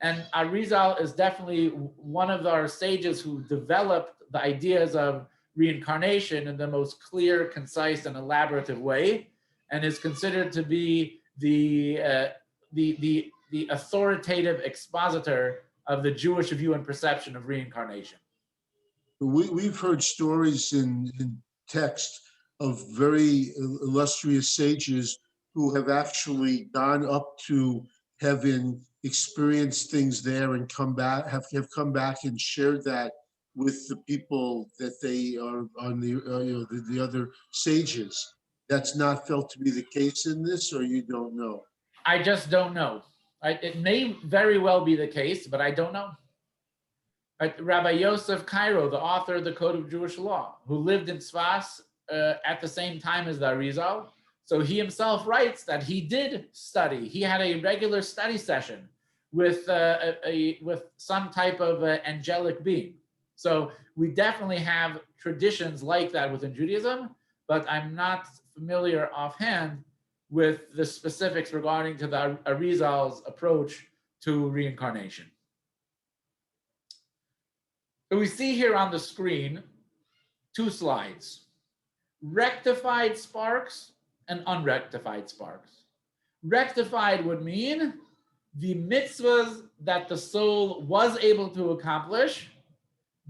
And Arizal is definitely one of our sages who developed the ideas of reincarnation in the most clear, concise, and elaborative way, and is considered to be the authoritative expositor of the Jewish view and perception of reincarnation. We've heard stories in text of very illustrious sages who have actually gone up to heaven, experienced things there, and come back, have come back and shared that with the people that they are on the other sages. That's not felt to be the case in this, or you don't know? I just don't know. It may very well be the case, but I don't know. Rabbi Yosef Cairo, the author of the Code of Jewish Law, who lived in Sfas at the same time as the Arizal. So he himself writes that he did study. He had a regular study session with some type of angelic being. So we definitely have traditions like that within Judaism, but I'm not familiar offhand with the specifics regarding to the Arizal's approach to reincarnation. So we see here on the screen 2 slides: rectified sparks and unrectified sparks. Rectified would mean the mitzvahs that the soul was able to accomplish,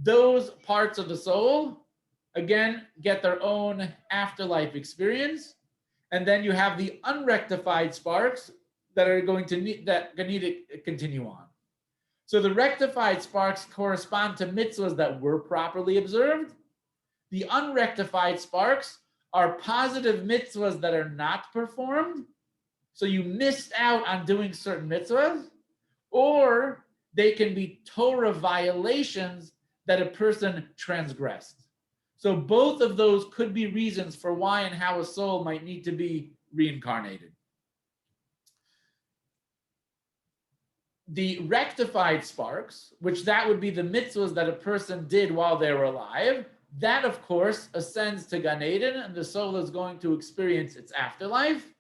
those parts of the soul, again, get their own afterlife experience. And then you have the unrectified sparks that are going to need to continue on. So the rectified sparks correspond to mitzvahs that were properly observed. The unrectified sparks are positive mitzvahs that are not performed. So you missed out on doing certain mitzvahs, or they can be Torah violations that a person transgressed. So both of those could be reasons for why and how a soul might need to be reincarnated. The rectified sparks, which that would be the mitzvahs that a person did while they were alive, that of course ascends to Gan Eden, and the soul is going to experience its afterlife.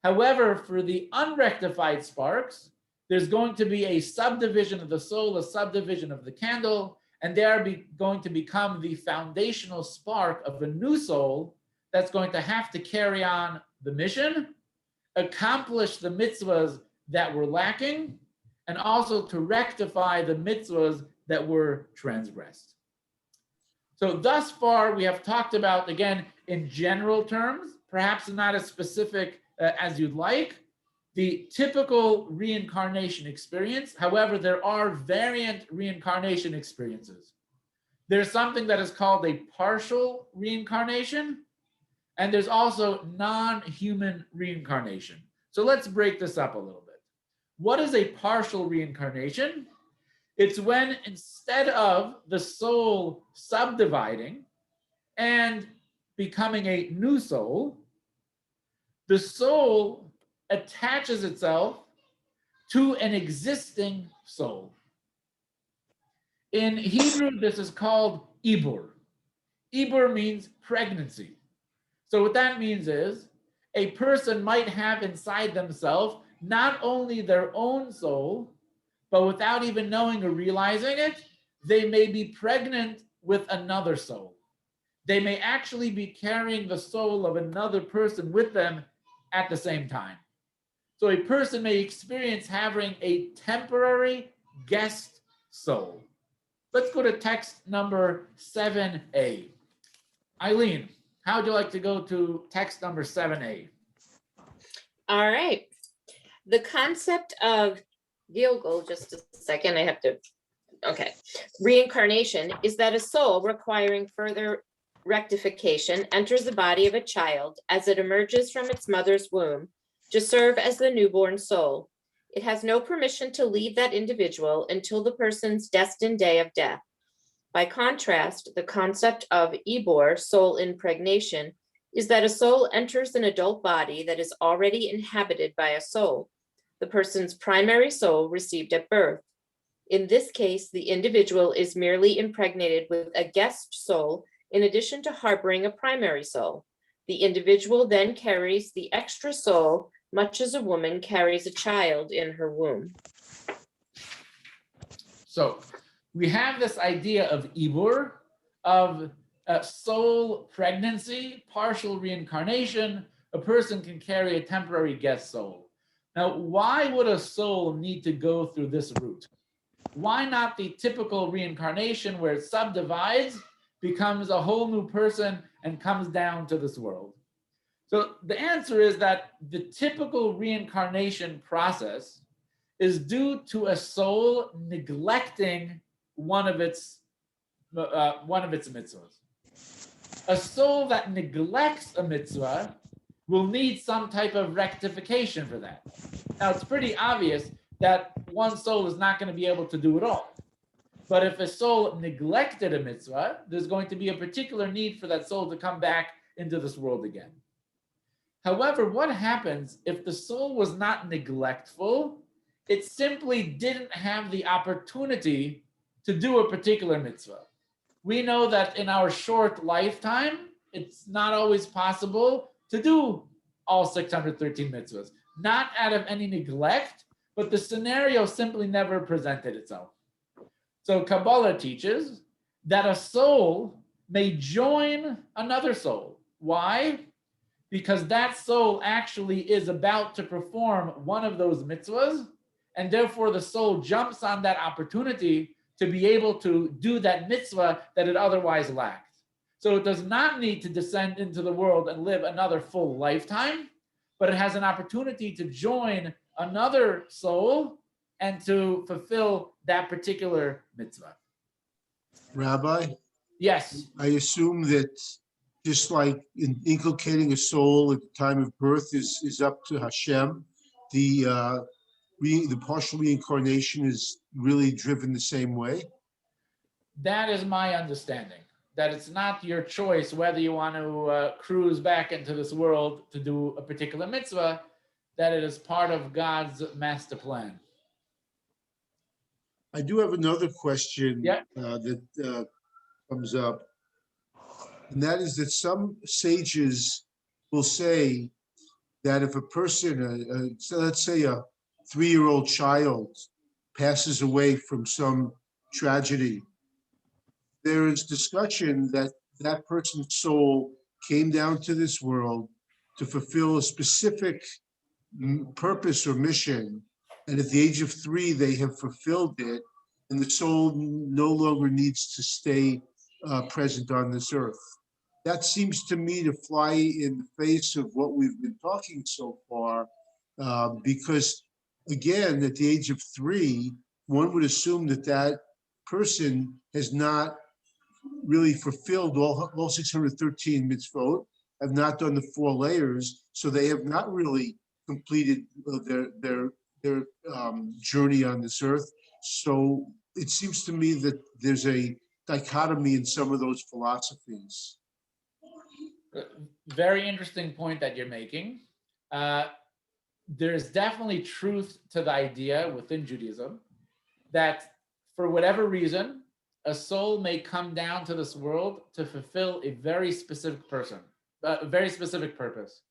However, for the unrectified sparks, there's going to be a subdivision of the soul, a subdivision of the candle, and they are going to become the foundational spark of a new soul that's going to have to carry on the mission, accomplish the mitzvahs that were lacking, and also to rectify the mitzvahs that were transgressed. So thus far, we have talked about, again, in general terms, perhaps not as specific as you'd like, the typical reincarnation experience. However, there are variant reincarnation experiences. There's something that is called a partial reincarnation, and there's also non-human reincarnation. So let's break this up a little bit. What is a partial reincarnation? It's when instead of the soul subdividing and becoming a new soul, the soul attaches itself to an existing soul. In Hebrew, this is called ibur. Ibur means pregnancy. So what that means is a person might have inside themselves not only their own soul, but without even knowing or realizing it, they may be pregnant with another soul. they may actually be carrying the soul of another person with them at the same time. So a person may experience having a temporary guest soul. Let's go to text number 7a. Eileen, how would you like to go to text number 7a? All right. The concept of Gilgal, just a second, I have to, okay. Reincarnation is that a soul requiring further rectification enters the body of a child as it emerges from its mother's womb to serve as the newborn soul. It has no permission to leave that individual until the person's destined day of death. By contrast, the concept of Ibor, soul impregnation, is that a soul enters an adult body that is already inhabited by a soul, the person's primary soul received at birth. In this case, the individual is merely impregnated with a guest soul in addition to harboring a primary soul. The individual then carries the extra soul, much as a woman carries a child in her womb. So we have this idea of Ibur, of soul pregnancy, partial reincarnation. A person can carry a temporary guest soul. Now, why would a soul need to go through this route? Why not the typical reincarnation where it subdivides, becomes a whole new person, and comes down to this world? So the answer is that the typical reincarnation process is due to a soul neglecting one of its mitzvahs. A soul that neglects a mitzvah will need some type of rectification for that. Now, it's pretty obvious that one soul is not going to be able to do it all. But if a soul neglected a mitzvah, there's going to be a particular need for that soul to come back into this world again. However, what happens if the soul was not neglectful? It simply didn't have the opportunity to do a particular mitzvah. We know that in our short lifetime, it's not always possible to do all 613 mitzvahs, not out of any neglect, but the scenario simply never presented itself. So Kabbalah teaches that a soul may join another soul. Why? Because that soul actually is about to perform one of those mitzvahs, and therefore the soul jumps on that opportunity to be able to do that mitzvah that it otherwise lacked. So it does not need to descend into the world and live another full lifetime, but it has an opportunity to join another soul and to fulfill that particular mitzvah. Rabbi, Yes. I assume that just like inculcating a soul at the time of birth is up to Hashem, the partial reincarnation is really driven the same way? That is my understanding, that it's not your choice whether you want to cruise back into this world to do a particular mitzvah, that it is part of God's master plan. I do have another question Yeah. that comes up, and that is that some sages will say that if a person, so let's say a 3-year-old child passes away from some tragedy, there is discussion that that person's soul came down to this world to fulfill a specific purpose or mission, and at the age of 3 they have fulfilled it, and the soul no longer needs to stay present on this earth. That seems to me to fly in the face of what we've been talking so far, because again, at the age of 3, one would assume that that person has not really fulfilled all 613 mitzvot, have not done the 4 layers, so they have not really completed their journey on this earth. So it seems to me that there's a dichotomy in some of those philosophies. Very interesting point that you're making. There's definitely truth to the idea within Judaism that for whatever reason, a soul may come down to this world to fulfill a very specific person, a very specific purpose.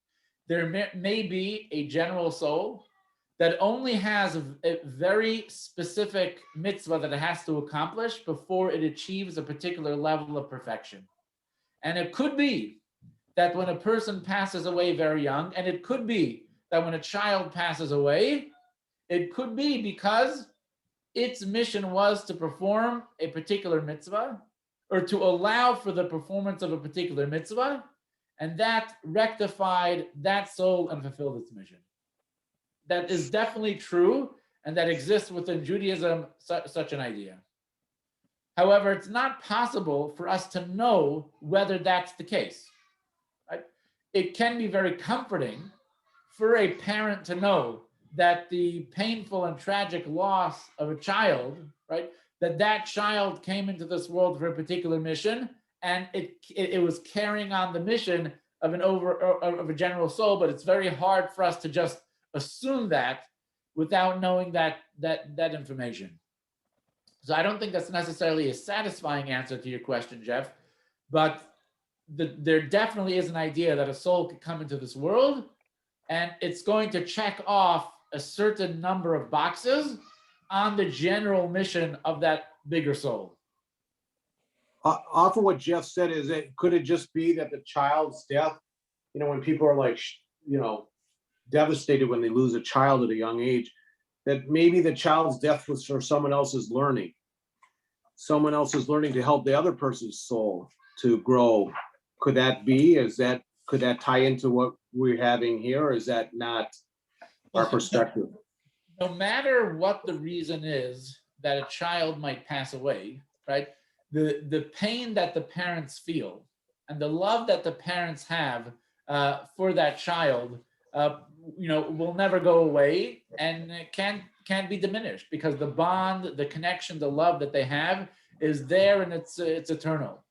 There may be a general soul that only has a very specific mitzvah that it has to accomplish before it achieves a particular level of perfection. And it could be that when a person passes away very young, and it could be that when a child passes away, it could be because its mission was to perform a particular mitzvah or to allow for the performance of a particular mitzvah, and that rectified that soul and fulfilled its mission. That is definitely true, and that exists within Judaism, such an idea. However, it's not possible for us to know whether that's the case. Right? It can be very comforting for a parent to know that the painful and tragic loss of a child, right, that child came into this world for a particular mission, and it was carrying on the mission of a general soul. But it's very hard for us to just assume that without knowing that information. So I don't think that's necessarily a satisfying answer to your question, Jeff, but there definitely is an idea that a soul could come into this world and it's going to check off a certain number of boxes on the general mission of that bigger soul. Off of what Jeff said, could it just be that the child's death, when people are like, devastated when they lose a child at a young age, that maybe the child's death was for someone else's learning. Someone else is learning to help the other person's soul to grow. Could that be? Could that tie into what we're having here? Or is that not our perspective? No matter what the reason is that a child might pass away, right? The pain that the parents feel and the love that the parents have for that child, will never go away, and it can't be diminished, because the bond, the connection, the love that they have is there, and it's eternal.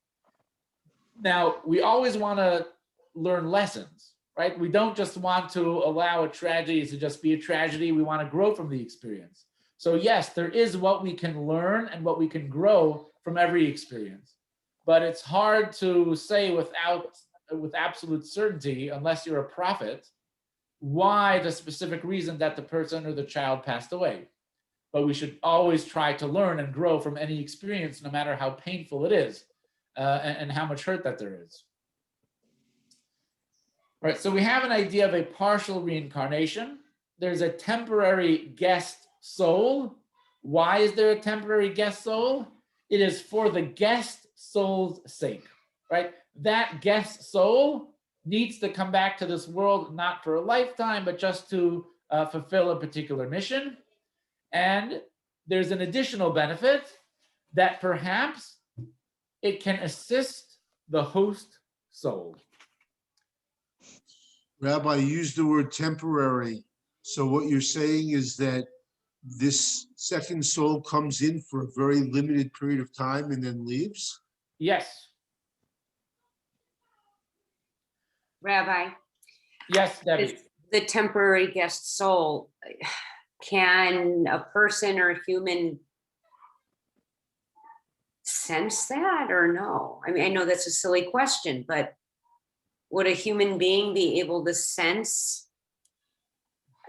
Now, we always want to learn lessons, right? We don't just want to allow a tragedy to just be a tragedy. We want to grow from the experience. So yes, there is what we can learn and what we can grow from every experience, but it's hard to say with absolute certainty, unless you're a prophet, why the specific reason that the person or the child passed away. But we should always try to learn and grow from any experience, no matter how painful it is, and how much hurt that there is. Right, so we have an idea of a partial reincarnation. There's a temporary guest soul. Why is there a temporary guest soul? It is for the guest soul's sake, right? That guest soul needs to come back to this world, not for a lifetime, but just to fulfill a particular mission. And there's an additional benefit that perhaps it can assist the host soul. Rabbi, you used the word temporary. So what you're saying is that this second soul comes in for a very limited period of time and then leaves? Yes. Rabbi? Yes, Debbie. The temporary guest soul, can a person or a human sense that or no? I mean, I know that's a silly question, but would a human being be able to sense,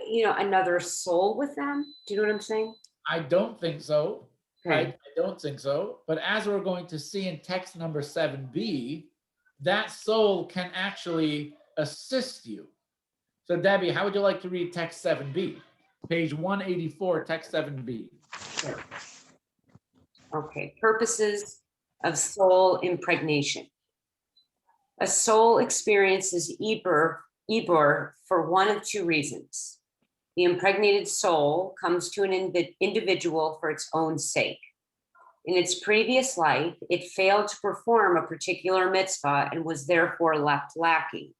another soul with them? Do you know what I'm saying? I don't think so. Okay. I don't think so. But as we're going to see in text number 7b, that soul can actually assist you. So Debbie, how would you like to read text 7b? Page 184, text 7b. Sure. Okay, purposes of soul impregnation. A soul experiences Ibur for one of two reasons. The impregnated soul comes to an individual for its own sake. In its previous life, it failed to perform a particular mitzvah and was therefore left lacking.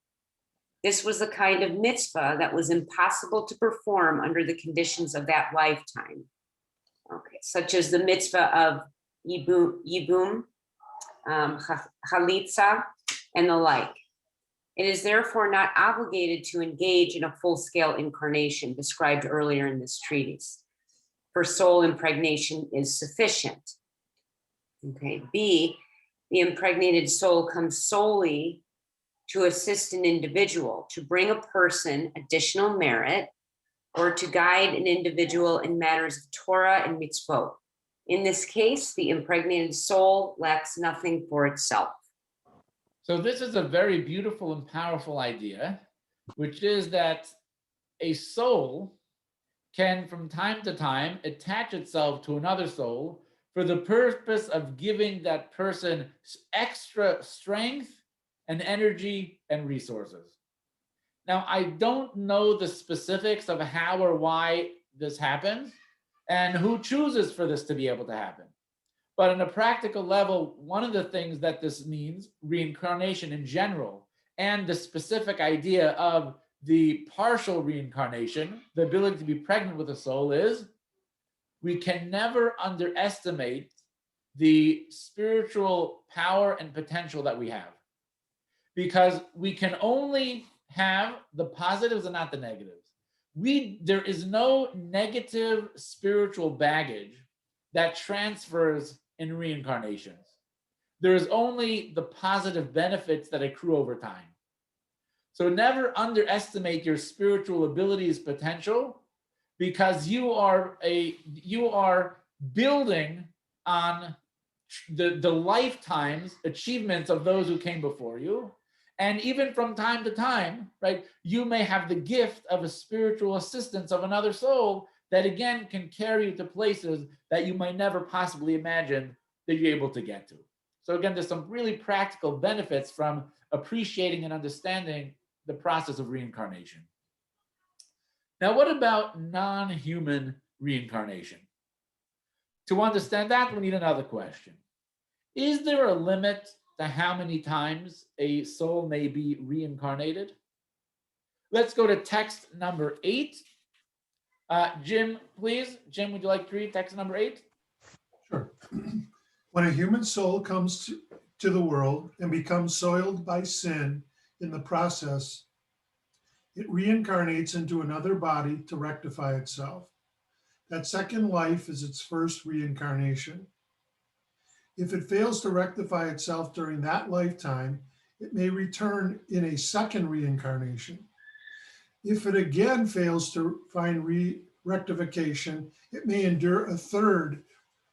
This was the kind of mitzvah that was impossible to perform under the conditions of that lifetime. Okay, such as the mitzvah of Yibum, Chalitza, and the like. It is therefore not obligated to engage in a full-scale incarnation described earlier in this treatise, for soul impregnation is sufficient. Okay, B, the impregnated soul comes solely to assist an individual, to bring a person additional merit, or to guide an individual in matters of Torah and mitzvot. In this case, the impregnated soul lacks nothing for itself. So this is a very beautiful and powerful idea, which is that a soul can from time to time attach itself to another soul for the purpose of giving that person extra strength and energy and resources. Now, I don't know the specifics of how or why this happens and who chooses for this to be able to happen. But on a practical level, one of the things that this means, reincarnation in general, and the specific idea of the partial reincarnation, the ability to be pregnant with a soul, is we can never underestimate the spiritual power and potential that we have. Because we can only have the positives and not the negatives. There is no negative spiritual baggage that transfers in reincarnations. There is only the positive benefits that accrue over time. So never underestimate your spiritual abilities potential, because you are building on the lifetimes achievements of those who came before you. And even from time to time, right, you may have the gift of a spiritual assistance of another soul that again can carry you to places that you might never possibly imagine that you're able to get to. So again, there's some really practical benefits from appreciating and understanding the process of reincarnation. Now, what about non-human reincarnation? To understand that, we need another question. Is there a limit to how many times a soul may be reincarnated? Let's go to text number 8. Jim, please. Jim, would you like to read text number 8? Sure. When a human soul comes to the world and becomes soiled by sin in the process, it reincarnates into another body to rectify itself. That second life is its first reincarnation. If it fails to rectify itself during that lifetime, it may return in a second reincarnation. If it again fails to find rectification, it may endure a third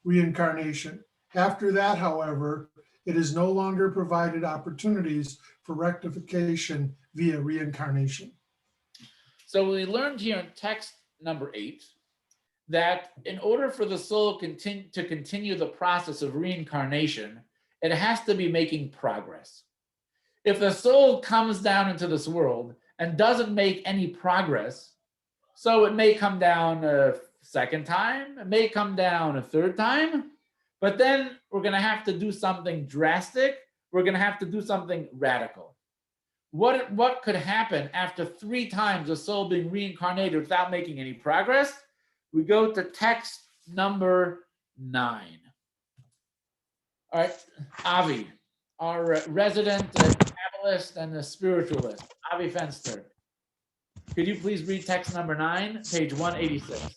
reincarnation. After that, however, it is no longer provided opportunities for rectification via reincarnation. So we learned here in text number 8 that in order for the soul to continue the process of reincarnation, it has to be making progress. If the soul comes down into this world and doesn't make any progress, so it may come down a second time, it may come down a third time, but then we're going to have to do something drastic. We're going to have to do something radical. What could happen after 3 times a soul being reincarnated without making any progress? We go to text number 9. All right, Avi, our resident Kabbalist and a spiritualist, Avi Fenster. Could you please read text number 9, page 186?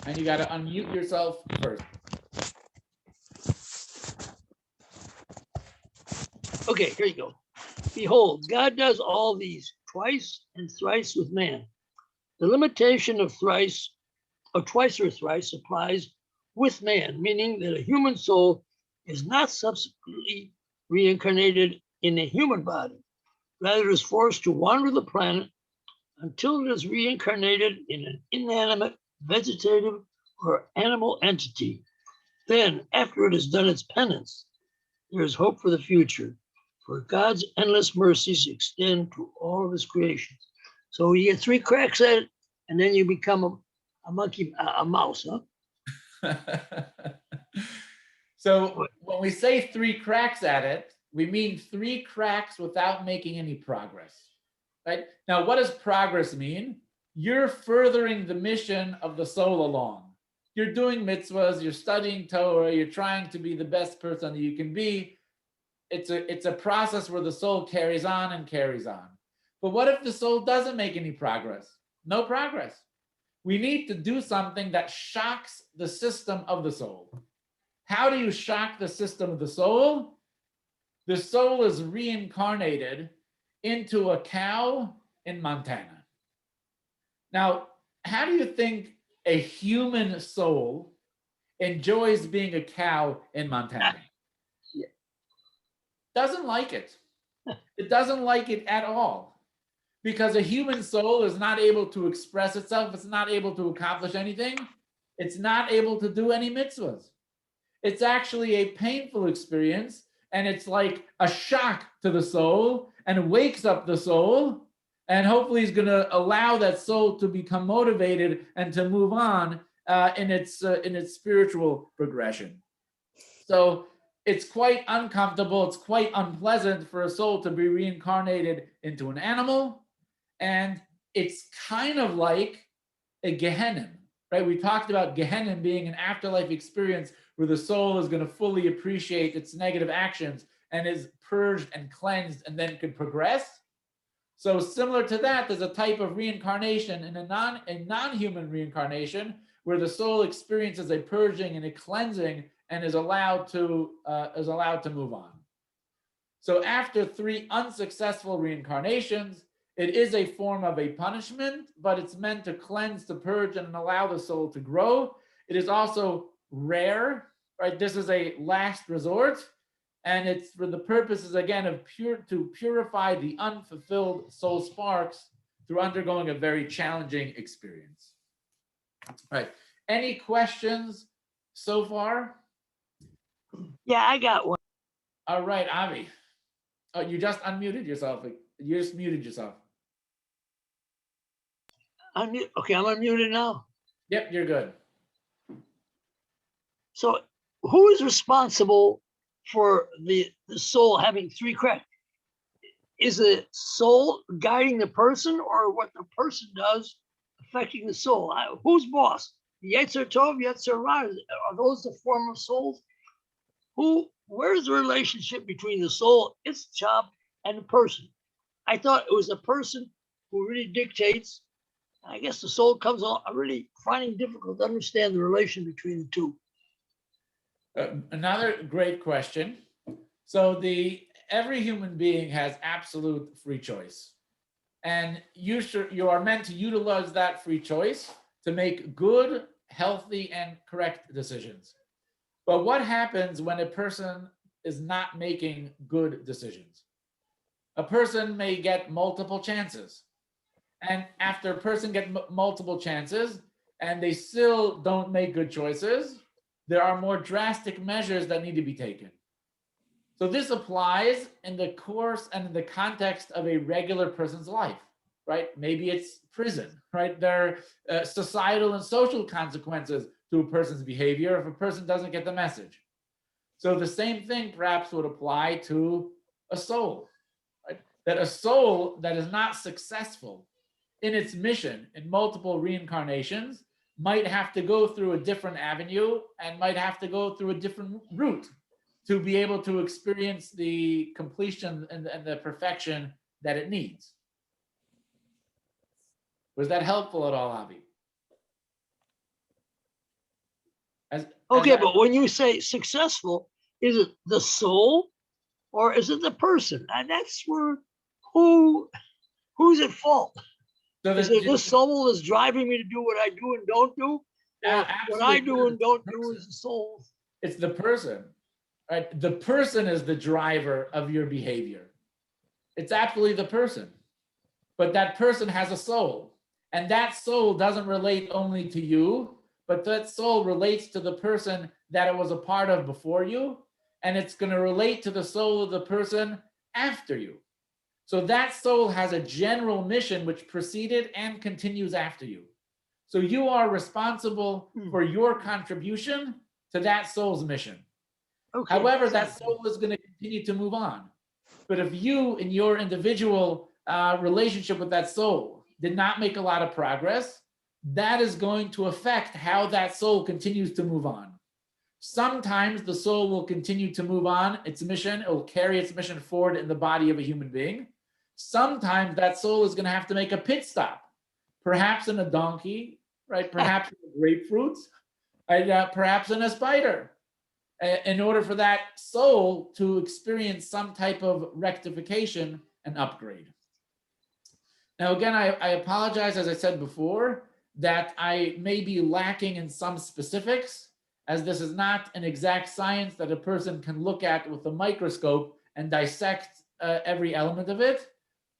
And you got to unmute yourself first. Okay, here you go. Behold, God does all these twice and thrice with man. The limitation of twice or thrice applies with man, meaning that a human soul is not subsequently reincarnated in a human body. Rather, it is forced to wander the planet until it is reincarnated in an inanimate, vegetative, or animal entity. Then, after it has done its penance, there is hope for the future, for God's endless mercies extend to all of his creations. So you get 3 cracks at it, and then you become a monkey, a mouse, huh? So when we say 3 cracks at it, we mean 3 cracks without making any progress, right? Now, what does progress mean? You're furthering the mission of the soul along. You're doing mitzvahs, you're studying Torah, you're trying to be the best person that you can be. It's a process where the soul carries on and carries on. But what if the soul doesn't make any progress? No progress. We need to do something that shocks the system of the soul. How do you shock the system of the soul? The soul is reincarnated into a cow in Montana. Now, how do you think a human soul enjoys being a cow in Montana. Yeah. Doesn't like it. It doesn't like it at all. Because a human soul is not able to express itself. It's not able to accomplish anything. It's not able to do any mitzvahs. It's actually a painful experience. And it's like a shock to the soul and wakes up the soul. And hopefully is going to allow that soul to become motivated and to move on in its spiritual progression. So it's quite uncomfortable. It's quite unpleasant for a soul to be reincarnated into an animal. And it's kind of like a Gehenna, right? We talked about Gehenna being an afterlife experience where the soul is going to fully appreciate its negative actions and is purged and cleansed and then could progress. So similar to that, there's a type of reincarnation in a non-human reincarnation where the soul experiences a purging and a cleansing and is allowed to move on. So after 3 unsuccessful reincarnations, it is a form of a punishment, but it's meant to cleanse, to purge, and allow the soul to grow. It is also rare, right? This is a last resort. And it's for the purposes, again, of to purify the unfulfilled soul sparks through undergoing a very challenging experience. All right. Any questions so far? Yeah, I got one. All right, Avi. Oh, you just unmuted yourself. You just muted yourself. Okay, I'm unmuted now. Yep, you're good. So who is responsible for the soul having 3 cracks? Is the soul guiding the person, or what the person does affecting the soul? Who's boss? Yetzer Tov, Yetzer Ra? Are those the form of souls? Where's the relationship between the soul, its job, and the person? I thought it was the person who really dictates. I guess the soul comes along. I'm really finding it difficult to understand the relation between the two. Another great question. So every human being has absolute free choice. And you are meant to utilize that free choice to make good, healthy, and correct decisions. But what happens when a person is not making good decisions? A person may get multiple chances. And after a person gets multiple chances and they still don't make good choices, there are more drastic measures that need to be taken. So this applies in the course and in the context of a regular person's life, right? Maybe it's prison, right? There are societal and social consequences to a person's behavior if a person doesn't get the message. So the same thing perhaps would apply to a soul, right? That a soul that is not successful in its mission in multiple reincarnations might have to go through a different avenue and might have to go through a different route to be able to experience the completion and the perfection that it needs. Was that helpful at all, Avi? Okay, but when you say successful, is it the soul or is it the person? And that's where who's at fault? So is it the soul that's driving me to do what I do and don't do? Or what I do and don't do is the soul? It's the person, right? The person is the driver of your behavior. It's absolutely the person. But that person has a soul. And that soul doesn't relate only to you, but that soul relates to the person that it was a part of before you. And it's going to relate to the soul of the person after you. So that soul has a general mission which preceded and continues after you. So you are responsible for your contribution to that soul's mission. Okay. However, that soul is going to continue to move on. But if you, in your individual relationship with that soul, did not make a lot of progress, that is going to affect how that soul continues to move on. Sometimes the soul will continue to move on its mission. It will carry its mission forward in the body of a human being. Sometimes that soul is going to have to make a pit stop, perhaps in a donkey, right? Perhaps in a grapefruit, perhaps in a spider, in order for that soul to experience some type of rectification and upgrade. Now, again, I apologize, as I said before, that I may be lacking in some specifics. as this is not an exact science that a person can look at with a microscope and dissect every element of it.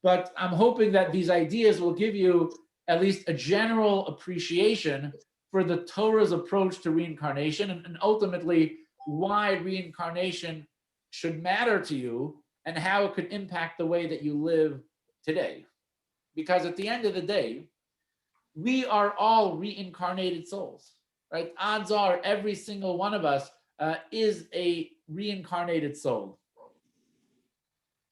But I'm hoping that these ideas will give you at least a general appreciation for the Torah's approach to reincarnation, and ultimately why reincarnation should matter to you and how it could impact the way that you live today. Because at the end of the day, we are all reincarnated souls, right? Odds are every single one of us is a reincarnated soul.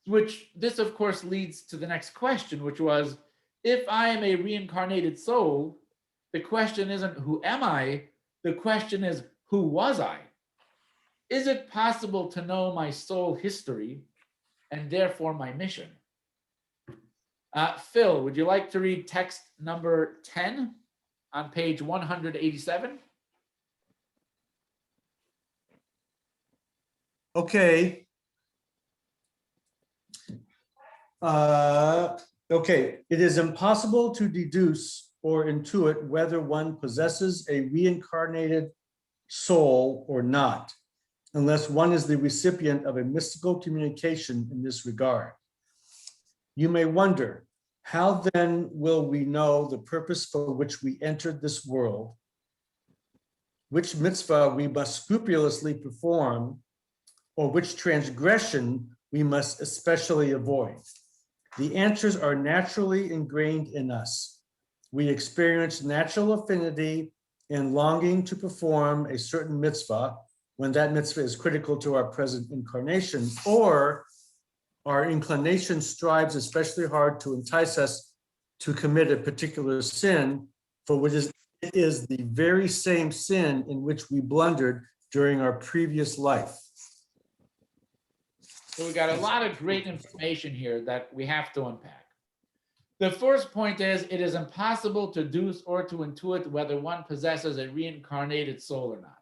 Which this, of course, leads to the next question, which was, if I am a reincarnated soul, the question isn't who am I? The question is, who was I? Is it possible to know my soul history and therefore my mission? Phil, would you like to read text number 10 on page 187? Okay. Okay, it is impossible to deduce or intuit whether one possesses a reincarnated soul or not, unless one is the recipient of a mystical communication in this regard. You may wonder, how then will we know the purpose for which we entered this world, which mitzvah we must scrupulously perform, or which transgression we must especially avoid? The answers are naturally ingrained in us. We experience natural affinity and longing to perform a certain mitzvah when that mitzvah is critical to our present incarnation, or our inclination strives especially hard to entice us to commit a particular sin, for which it is the very same sin in which we blundered during our previous life. So we got a lot of great information here that we have to unpack. The first point is, it is impossible to deduce or to intuit whether one possesses a reincarnated soul or not.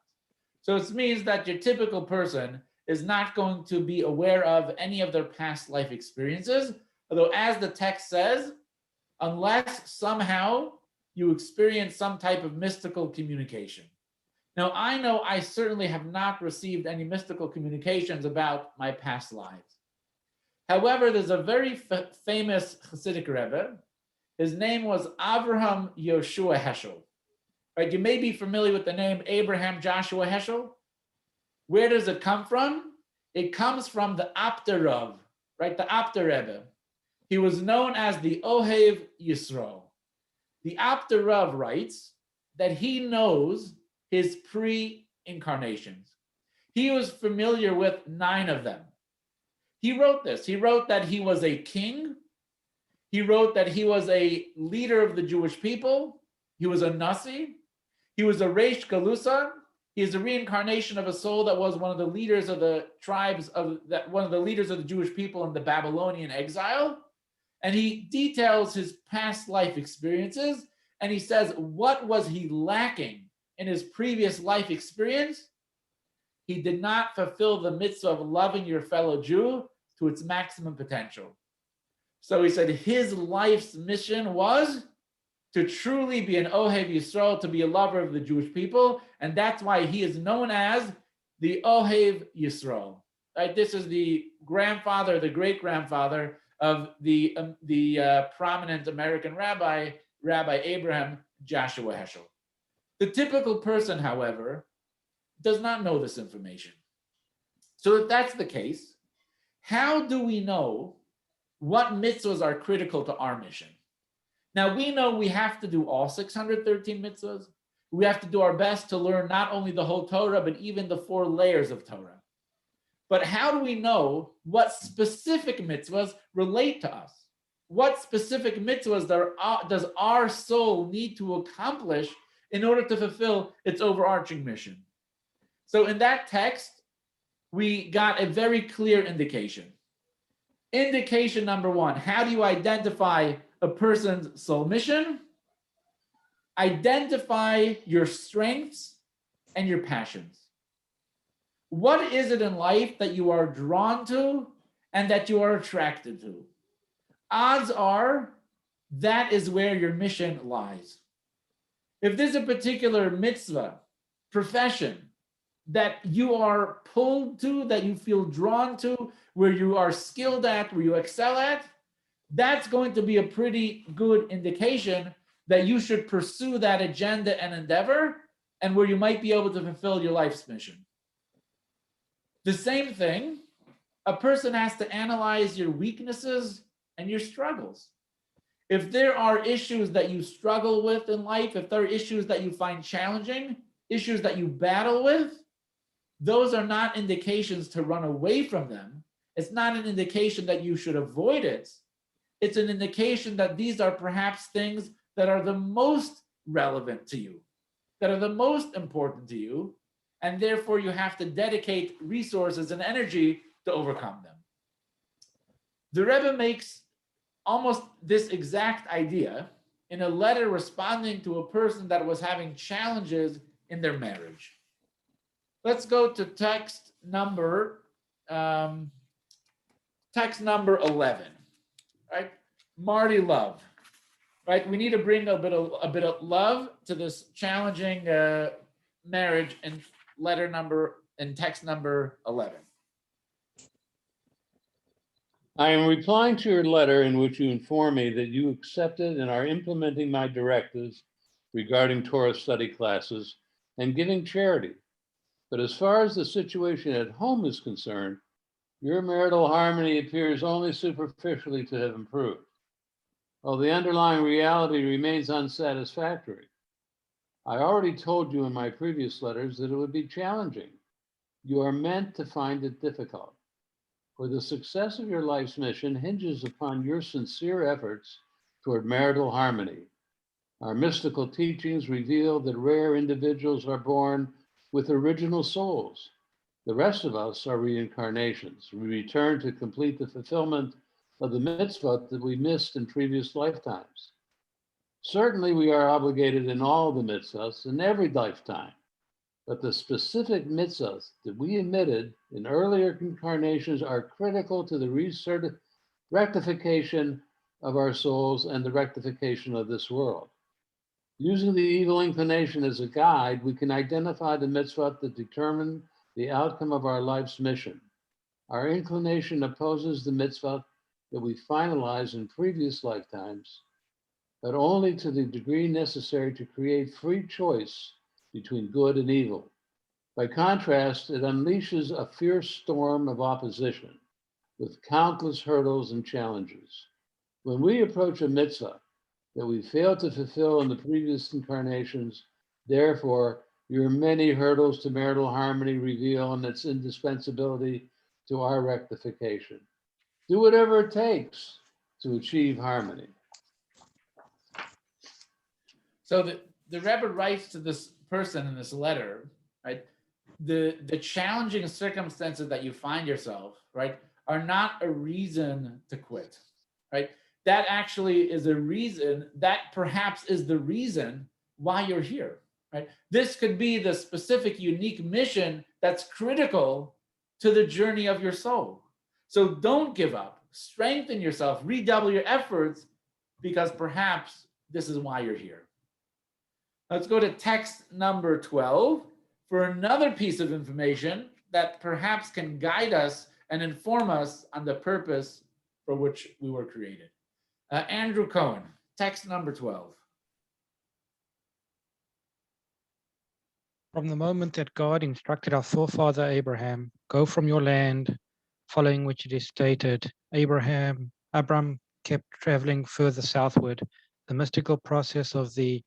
So it means that your typical person is not going to be aware of any of their past life experiences, although as the text says, unless somehow you experience some type of mystical communication. Now, I know I certainly have not received any mystical communications about my past lives. However, there's a very famous Hasidic Rebbe. His name was Avraham Yoshua Heschel. Right? You may be familiar with the name Abraham Joshua Heschel. Where does it come from? It comes from the Apter Rav, right? The Apter Rebbe. He was known as the Ohev Yisrael. The Apter Rav writes that he knows his pre-incarnations. He was familiar with 9 of them. He wrote this. He wrote that he was a king. He wrote that he was a leader of the Jewish people. He was a Nasi. He was a Reish Galusa. He is a reincarnation of a soul that was one of the leaders of the tribes of that, one of the leaders of the Jewish people in the Babylonian exile. And he details his past life experiences. And he says, what was he lacking in his previous life experience? He did not fulfill the mitzvah of loving your fellow Jew to its maximum potential. So he said his life's mission was to truly be an Ohev Yisrael, to be a lover of the Jewish people. And that's why he is known as the Ohev Yisrael. Right? This is the grandfather, the great-grandfather of the prominent American Rabbi Abraham Joshua Heschel. The typical person, however, does not know this information. So if that's the case, how do we know what mitzvahs are critical to our mission? Now, we know we have to do all 613 mitzvahs. We have to do our best to learn not only the whole Torah, but even the 4 layers of Torah. But how do we know what specific mitzvahs relate to us? What specific mitzvahs does our soul need to accomplish in order to fulfill its overarching mission? So in that text, we got a very clear indication. Indication number 1, how do you identify a person's soul mission? Identify your strengths and your passions. What is it in life that you are drawn to and that you are attracted to? Odds are that is where your mission lies. If there's a particular mitzvah, profession, that you are pulled to, that you feel drawn to, where you are skilled at, where you excel at, that's going to be a pretty good indication that you should pursue that agenda and endeavor, and where you might be able to fulfill your life's mission. The same thing, a person has to analyze your weaknesses and your struggles. If there are issues that you struggle with in life, if there are issues that you find challenging, issues that you battle with, those are not indications to run away from them. It's not an indication that you should avoid it. It's an indication that these are perhaps things that are the most relevant to you, that are the most important to you, and therefore you have to dedicate resources and energy to overcome them. The Rebbe makes almost this exact idea in a letter responding to a person that was having challenges in their marriage. Let's go to text number 11, right? Marty Love, right? We need to bring a bit of love to this challenging marriage in text number 11. I am replying to your letter in which you inform me that you accepted and are implementing my directives regarding Torah study classes and giving charity. But as far as the situation at home is concerned, your marital harmony appears only superficially to have improved, while the underlying reality remains unsatisfactory. I already told you in my previous letters that it would be challenging. You are meant to find it difficult. For the success of your life's mission hinges upon your sincere efforts toward marital harmony. Our mystical teachings reveal that rare individuals are born with original souls. The rest of us are reincarnations. We return to complete the fulfillment of the mitzvot that we missed in previous lifetimes. Certainly, we are obligated in all the mitzvahs in every lifetime, but the specific mitzvahs that we omitted in earlier incarnations are critical to the rectification of our souls and the rectification of this world. Using the evil inclination as a guide, we can identify the mitzvot that determine the outcome of our life's mission. Our inclination opposes the mitzvot that we finalize in previous lifetimes, but only to the degree necessary to create free choice between good and evil. By contrast, it unleashes a fierce storm of opposition with countless hurdles and challenges. When we approach a mitzvah that we failed to fulfill in the previous incarnations, therefore, your many hurdles to marital harmony reveal its indispensability to our rectification. Do whatever it takes to achieve harmony. So the Rebbe writes to this person in this letter, right? The challenging circumstances that you find yourself, right, are not a reason to quit, right? That actually is a reason, that perhaps is the reason why you're here, right? This could be the specific, unique mission that's critical to the journey of your soul. So don't give up, strengthen yourself, redouble your efforts, because perhaps this is why you're here. Let's go to text number 12 for another piece of information that perhaps can guide us and inform us on the purpose for which we were created. Andrew Cohen, text number 12. From the moment that God instructed our forefather Abraham, go from your land, following which it is stated, Abram kept traveling further southward. The mystical process of the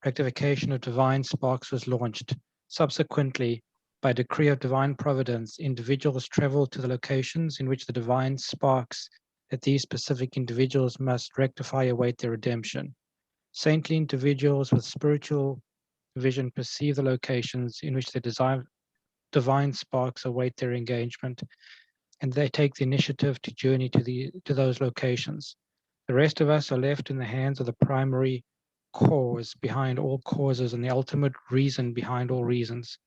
rectification of divine sparks was launched. Subsequently, by decree of divine providence, individuals traveled to the locations in which the divine sparks that these specific individuals must rectify await their redemption. Saintly individuals with spiritual vision perceive the locations in which the divine sparks await their engagement, and they take the initiative to journey to those locations. The rest of us are left in the hands of the primary cause behind all causes and the ultimate reason behind all reasons.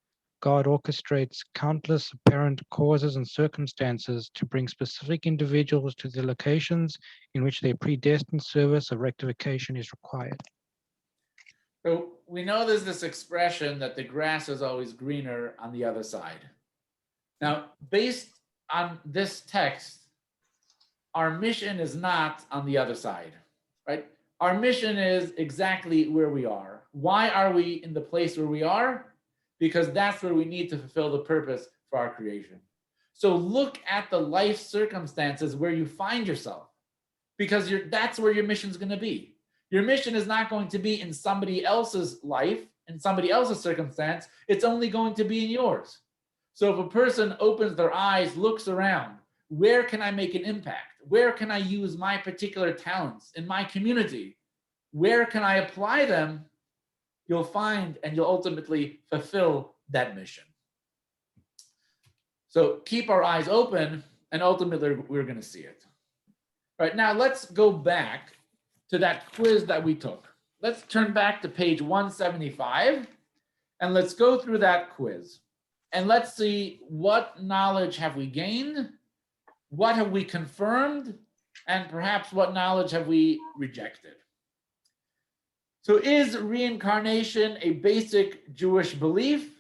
God orchestrates countless apparent causes and circumstances to bring specific individuals to the locations in which their predestined service of rectification is required. So we know there's this expression that the grass is always greener on the other side. Now, based on this text, our mission is not on the other side, right? Our mission is exactly where we are. Why are we in the place where we are? Because that's where we need to fulfill the purpose for our creation. So look at the life circumstances where you find yourself, because that's where your mission is going to be. Your mission is not going to be in somebody else's life, in somebody else's circumstance. It's only going to be in yours. So if a person opens their eyes, looks around, where can I make an impact? Where can I use my particular talents in my community? Where can I apply them? You'll find and you'll ultimately fulfill that mission. So keep our eyes open, and ultimately we're going to see it. All right, now let's go back to that quiz that we took. Let's turn back to page 175, and let's go through that quiz. And let's see, what knowledge have we gained? What have we confirmed? And perhaps what knowledge have we rejected? So is reincarnation a basic Jewish belief?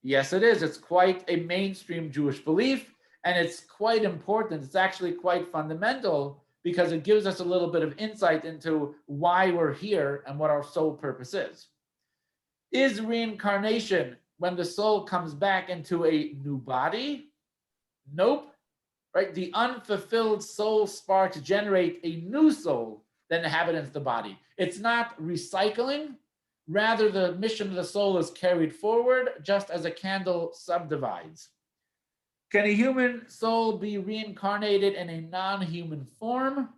Yes, it is. It's quite a mainstream Jewish belief, and it's quite important. It's actually quite fundamental because it gives us a little bit of insight into why we're here and what our sole purpose is. Is reincarnation when the soul comes back into a new body? Nope. Right? The unfulfilled soul sparks generate a new soul that inhabits the body. It's not recycling. Rather, the mission of the soul is carried forward just as a candle subdivides. Can a human soul be reincarnated in a non-human form?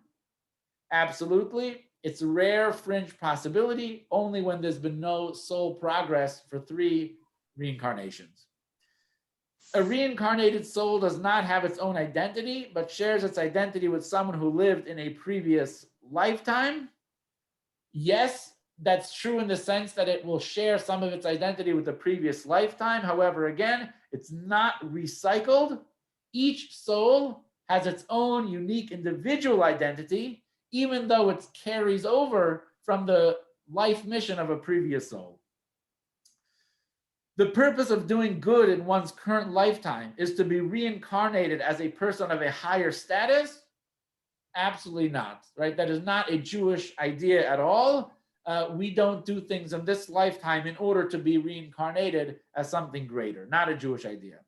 Absolutely. It's a rare fringe possibility, only when there's been no soul progress for 3 reincarnations. A reincarnated soul does not have its own identity, but shares its identity with someone who lived in a previous lifetime. Yes, that's true in the sense that it will share some of its identity with the previous lifetime. However, again, it's not recycled. Each soul has its own unique individual identity, even though it carries over from the life mission of a previous soul. The purpose of doing good in one's current lifetime is to be reincarnated as a person of a higher status? Absolutely not, right? That is not a Jewish idea at all. We don't do things in this lifetime in order to be reincarnated as something greater, not a Jewish idea.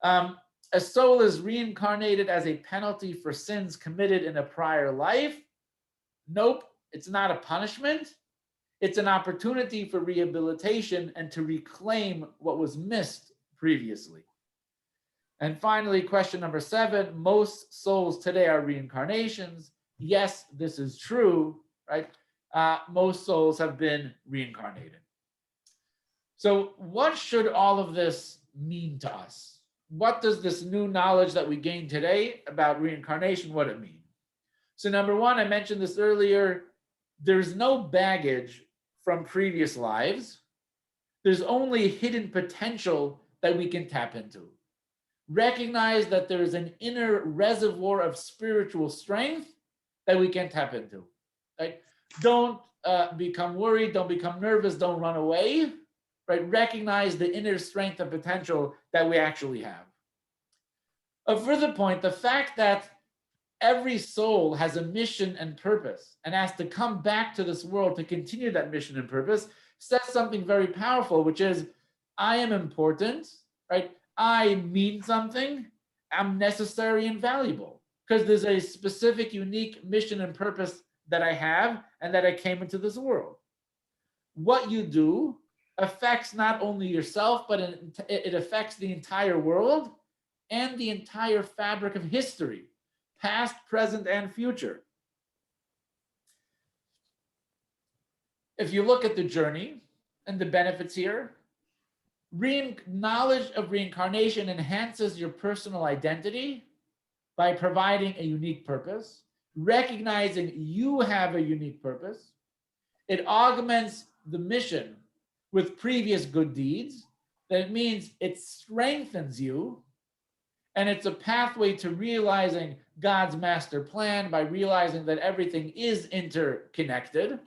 A soul is reincarnated as a penalty for sins committed in a prior life? Nope, it's not a punishment. It's an opportunity for rehabilitation and to reclaim what was missed previously. And finally, question number 7, most souls today are reincarnations. Yes, this is true, right? Most souls have been reincarnated. So what should all of this mean to us? What does this new knowledge that we gained today about reincarnation, what it mean? So number 1, I mentioned this earlier, there's no baggage from previous lives. There's only hidden potential that we can tap into. Recognize that there's an inner reservoir of spiritual strength that we can tap into. Right? Don't become worried, don't become nervous, don't run away. Right? Recognize the inner strength and potential that we actually have. A further point, the fact that every soul has a mission and purpose and has to come back to this world to continue that mission and purpose says something very powerful, which is, I am important, right? I mean something, I'm necessary and valuable because there's a specific, unique mission and purpose that I have and that I came into this world. What you do affects not only yourself, but it affects the entire world and the entire fabric of history, past, present, and future. If you look at the journey and the benefits here, knowledge of reincarnation enhances your personal identity by providing a unique purpose, recognizing you have a unique purpose. It augments the mission with previous good deeds. That means it strengthens you, and it's a pathway to realizing God's master plan by realizing that everything is interconnected.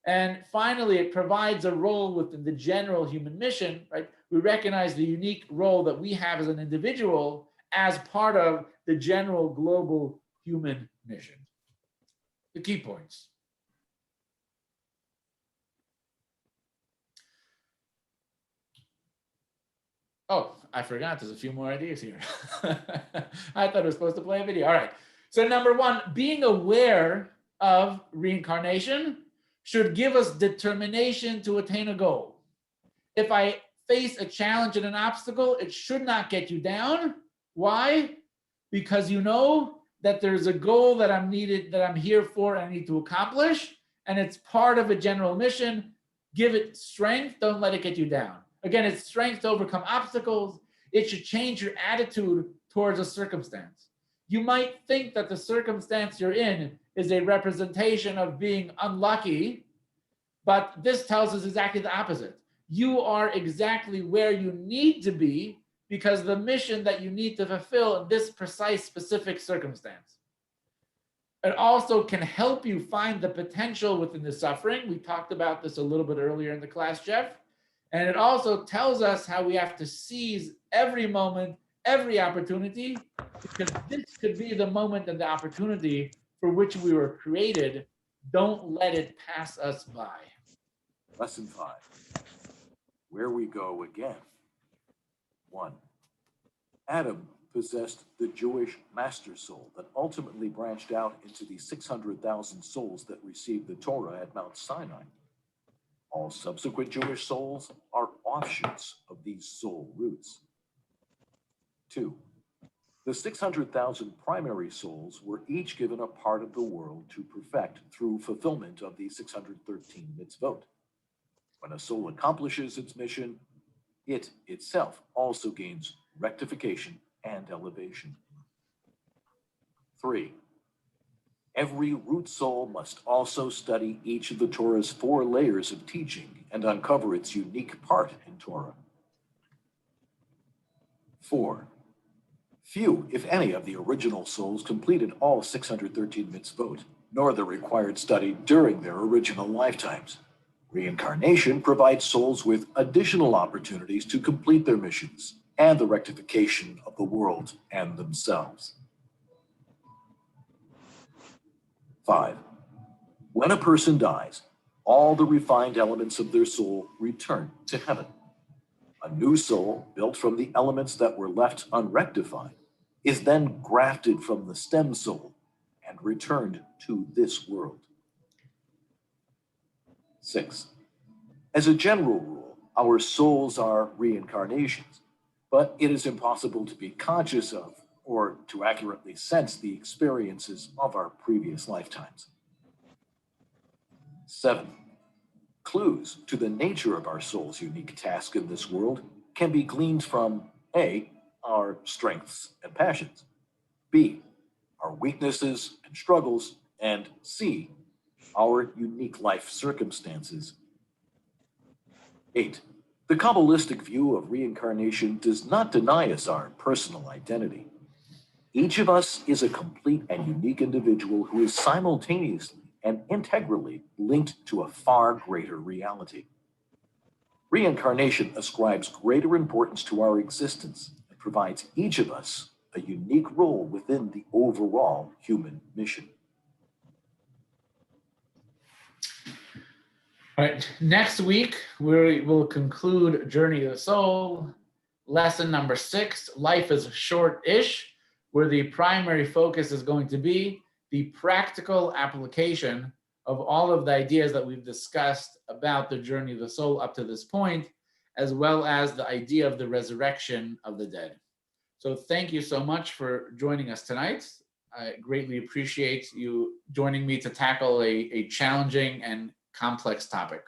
And finally, it provides a role within the general human mission, right? We recognize the unique role that we have as an individual as part of the general global human mission. The key points. Oh, I forgot, there's a few more ideas here. I thought I was supposed to play a video. All right. So number one, being aware of reincarnation should give us determination to attain a goal. If I face a challenge and an obstacle, it should not get you down. Why? Because you know that there's a goal that I'm here for, and I need to accomplish, and it's part of a general mission. Give it strength, don't let it get you down. Again, it's strength to overcome obstacles. It should change your attitude towards a circumstance. You might think that the circumstance you're in is a representation of being unlucky, but this tells us exactly the opposite. You are exactly where you need to be because the mission that you need to fulfill in this precise, specific circumstance. It also can help you find the potential within the suffering. We talked about this a little bit earlier in the class, Jeff. And it also tells us how we have to seize every moment, every opportunity, because this could be the moment and the opportunity for which we were created. Don't let it pass us by. Lesson 5. Where we go again. 1. Adam possessed the Jewish master soul that ultimately branched out into the 600,000 souls that received the Torah at Mount Sinai. All subsequent Jewish souls are offshoots of these soul roots. 2. The 600,000 primary souls were each given a part of the world to perfect through fulfillment of the 613 mitzvot. When a soul accomplishes its mission, it itself also gains rectification and elevation. 3. Every root soul must also study each of the Torah's 4 layers of teaching and uncover its unique part in Torah. 4. Few, if any, of the original souls completed all 613 mitzvot, nor the required study during their original lifetimes. Reincarnation provides souls with additional opportunities to complete their missions and the rectification of the world and themselves. 5. When a person dies, all the refined elements of their soul return to heaven. A new soul, built from the elements that were left unrectified, is then grafted from the stem soul and returned to this world. 6. As a general rule, our souls are reincarnations, but it is impossible to be conscious of or to accurately sense the experiences of our previous lifetimes. 7. Clues to the nature of our soul's unique task in this world can be gleaned from A, our strengths and passions, B, our weaknesses and struggles, and C, our unique life circumstances. 8. The Kabbalistic view of reincarnation does not deny us our personal identity. Each of us is a complete and unique individual who is simultaneously and integrally linked to a far greater reality. Reincarnation ascribes greater importance to our existence and provides each of us a unique role within the overall human mission. All right, next week we will conclude Journey of the Soul, lesson number 6, Life is Short-ish, where the primary focus is going to be the practical application of all of the ideas that we've discussed about the journey of the soul up to this point, as well as the idea of the resurrection of the dead. So thank you so much for joining us tonight. I greatly appreciate you joining me to tackle a challenging and complex topic.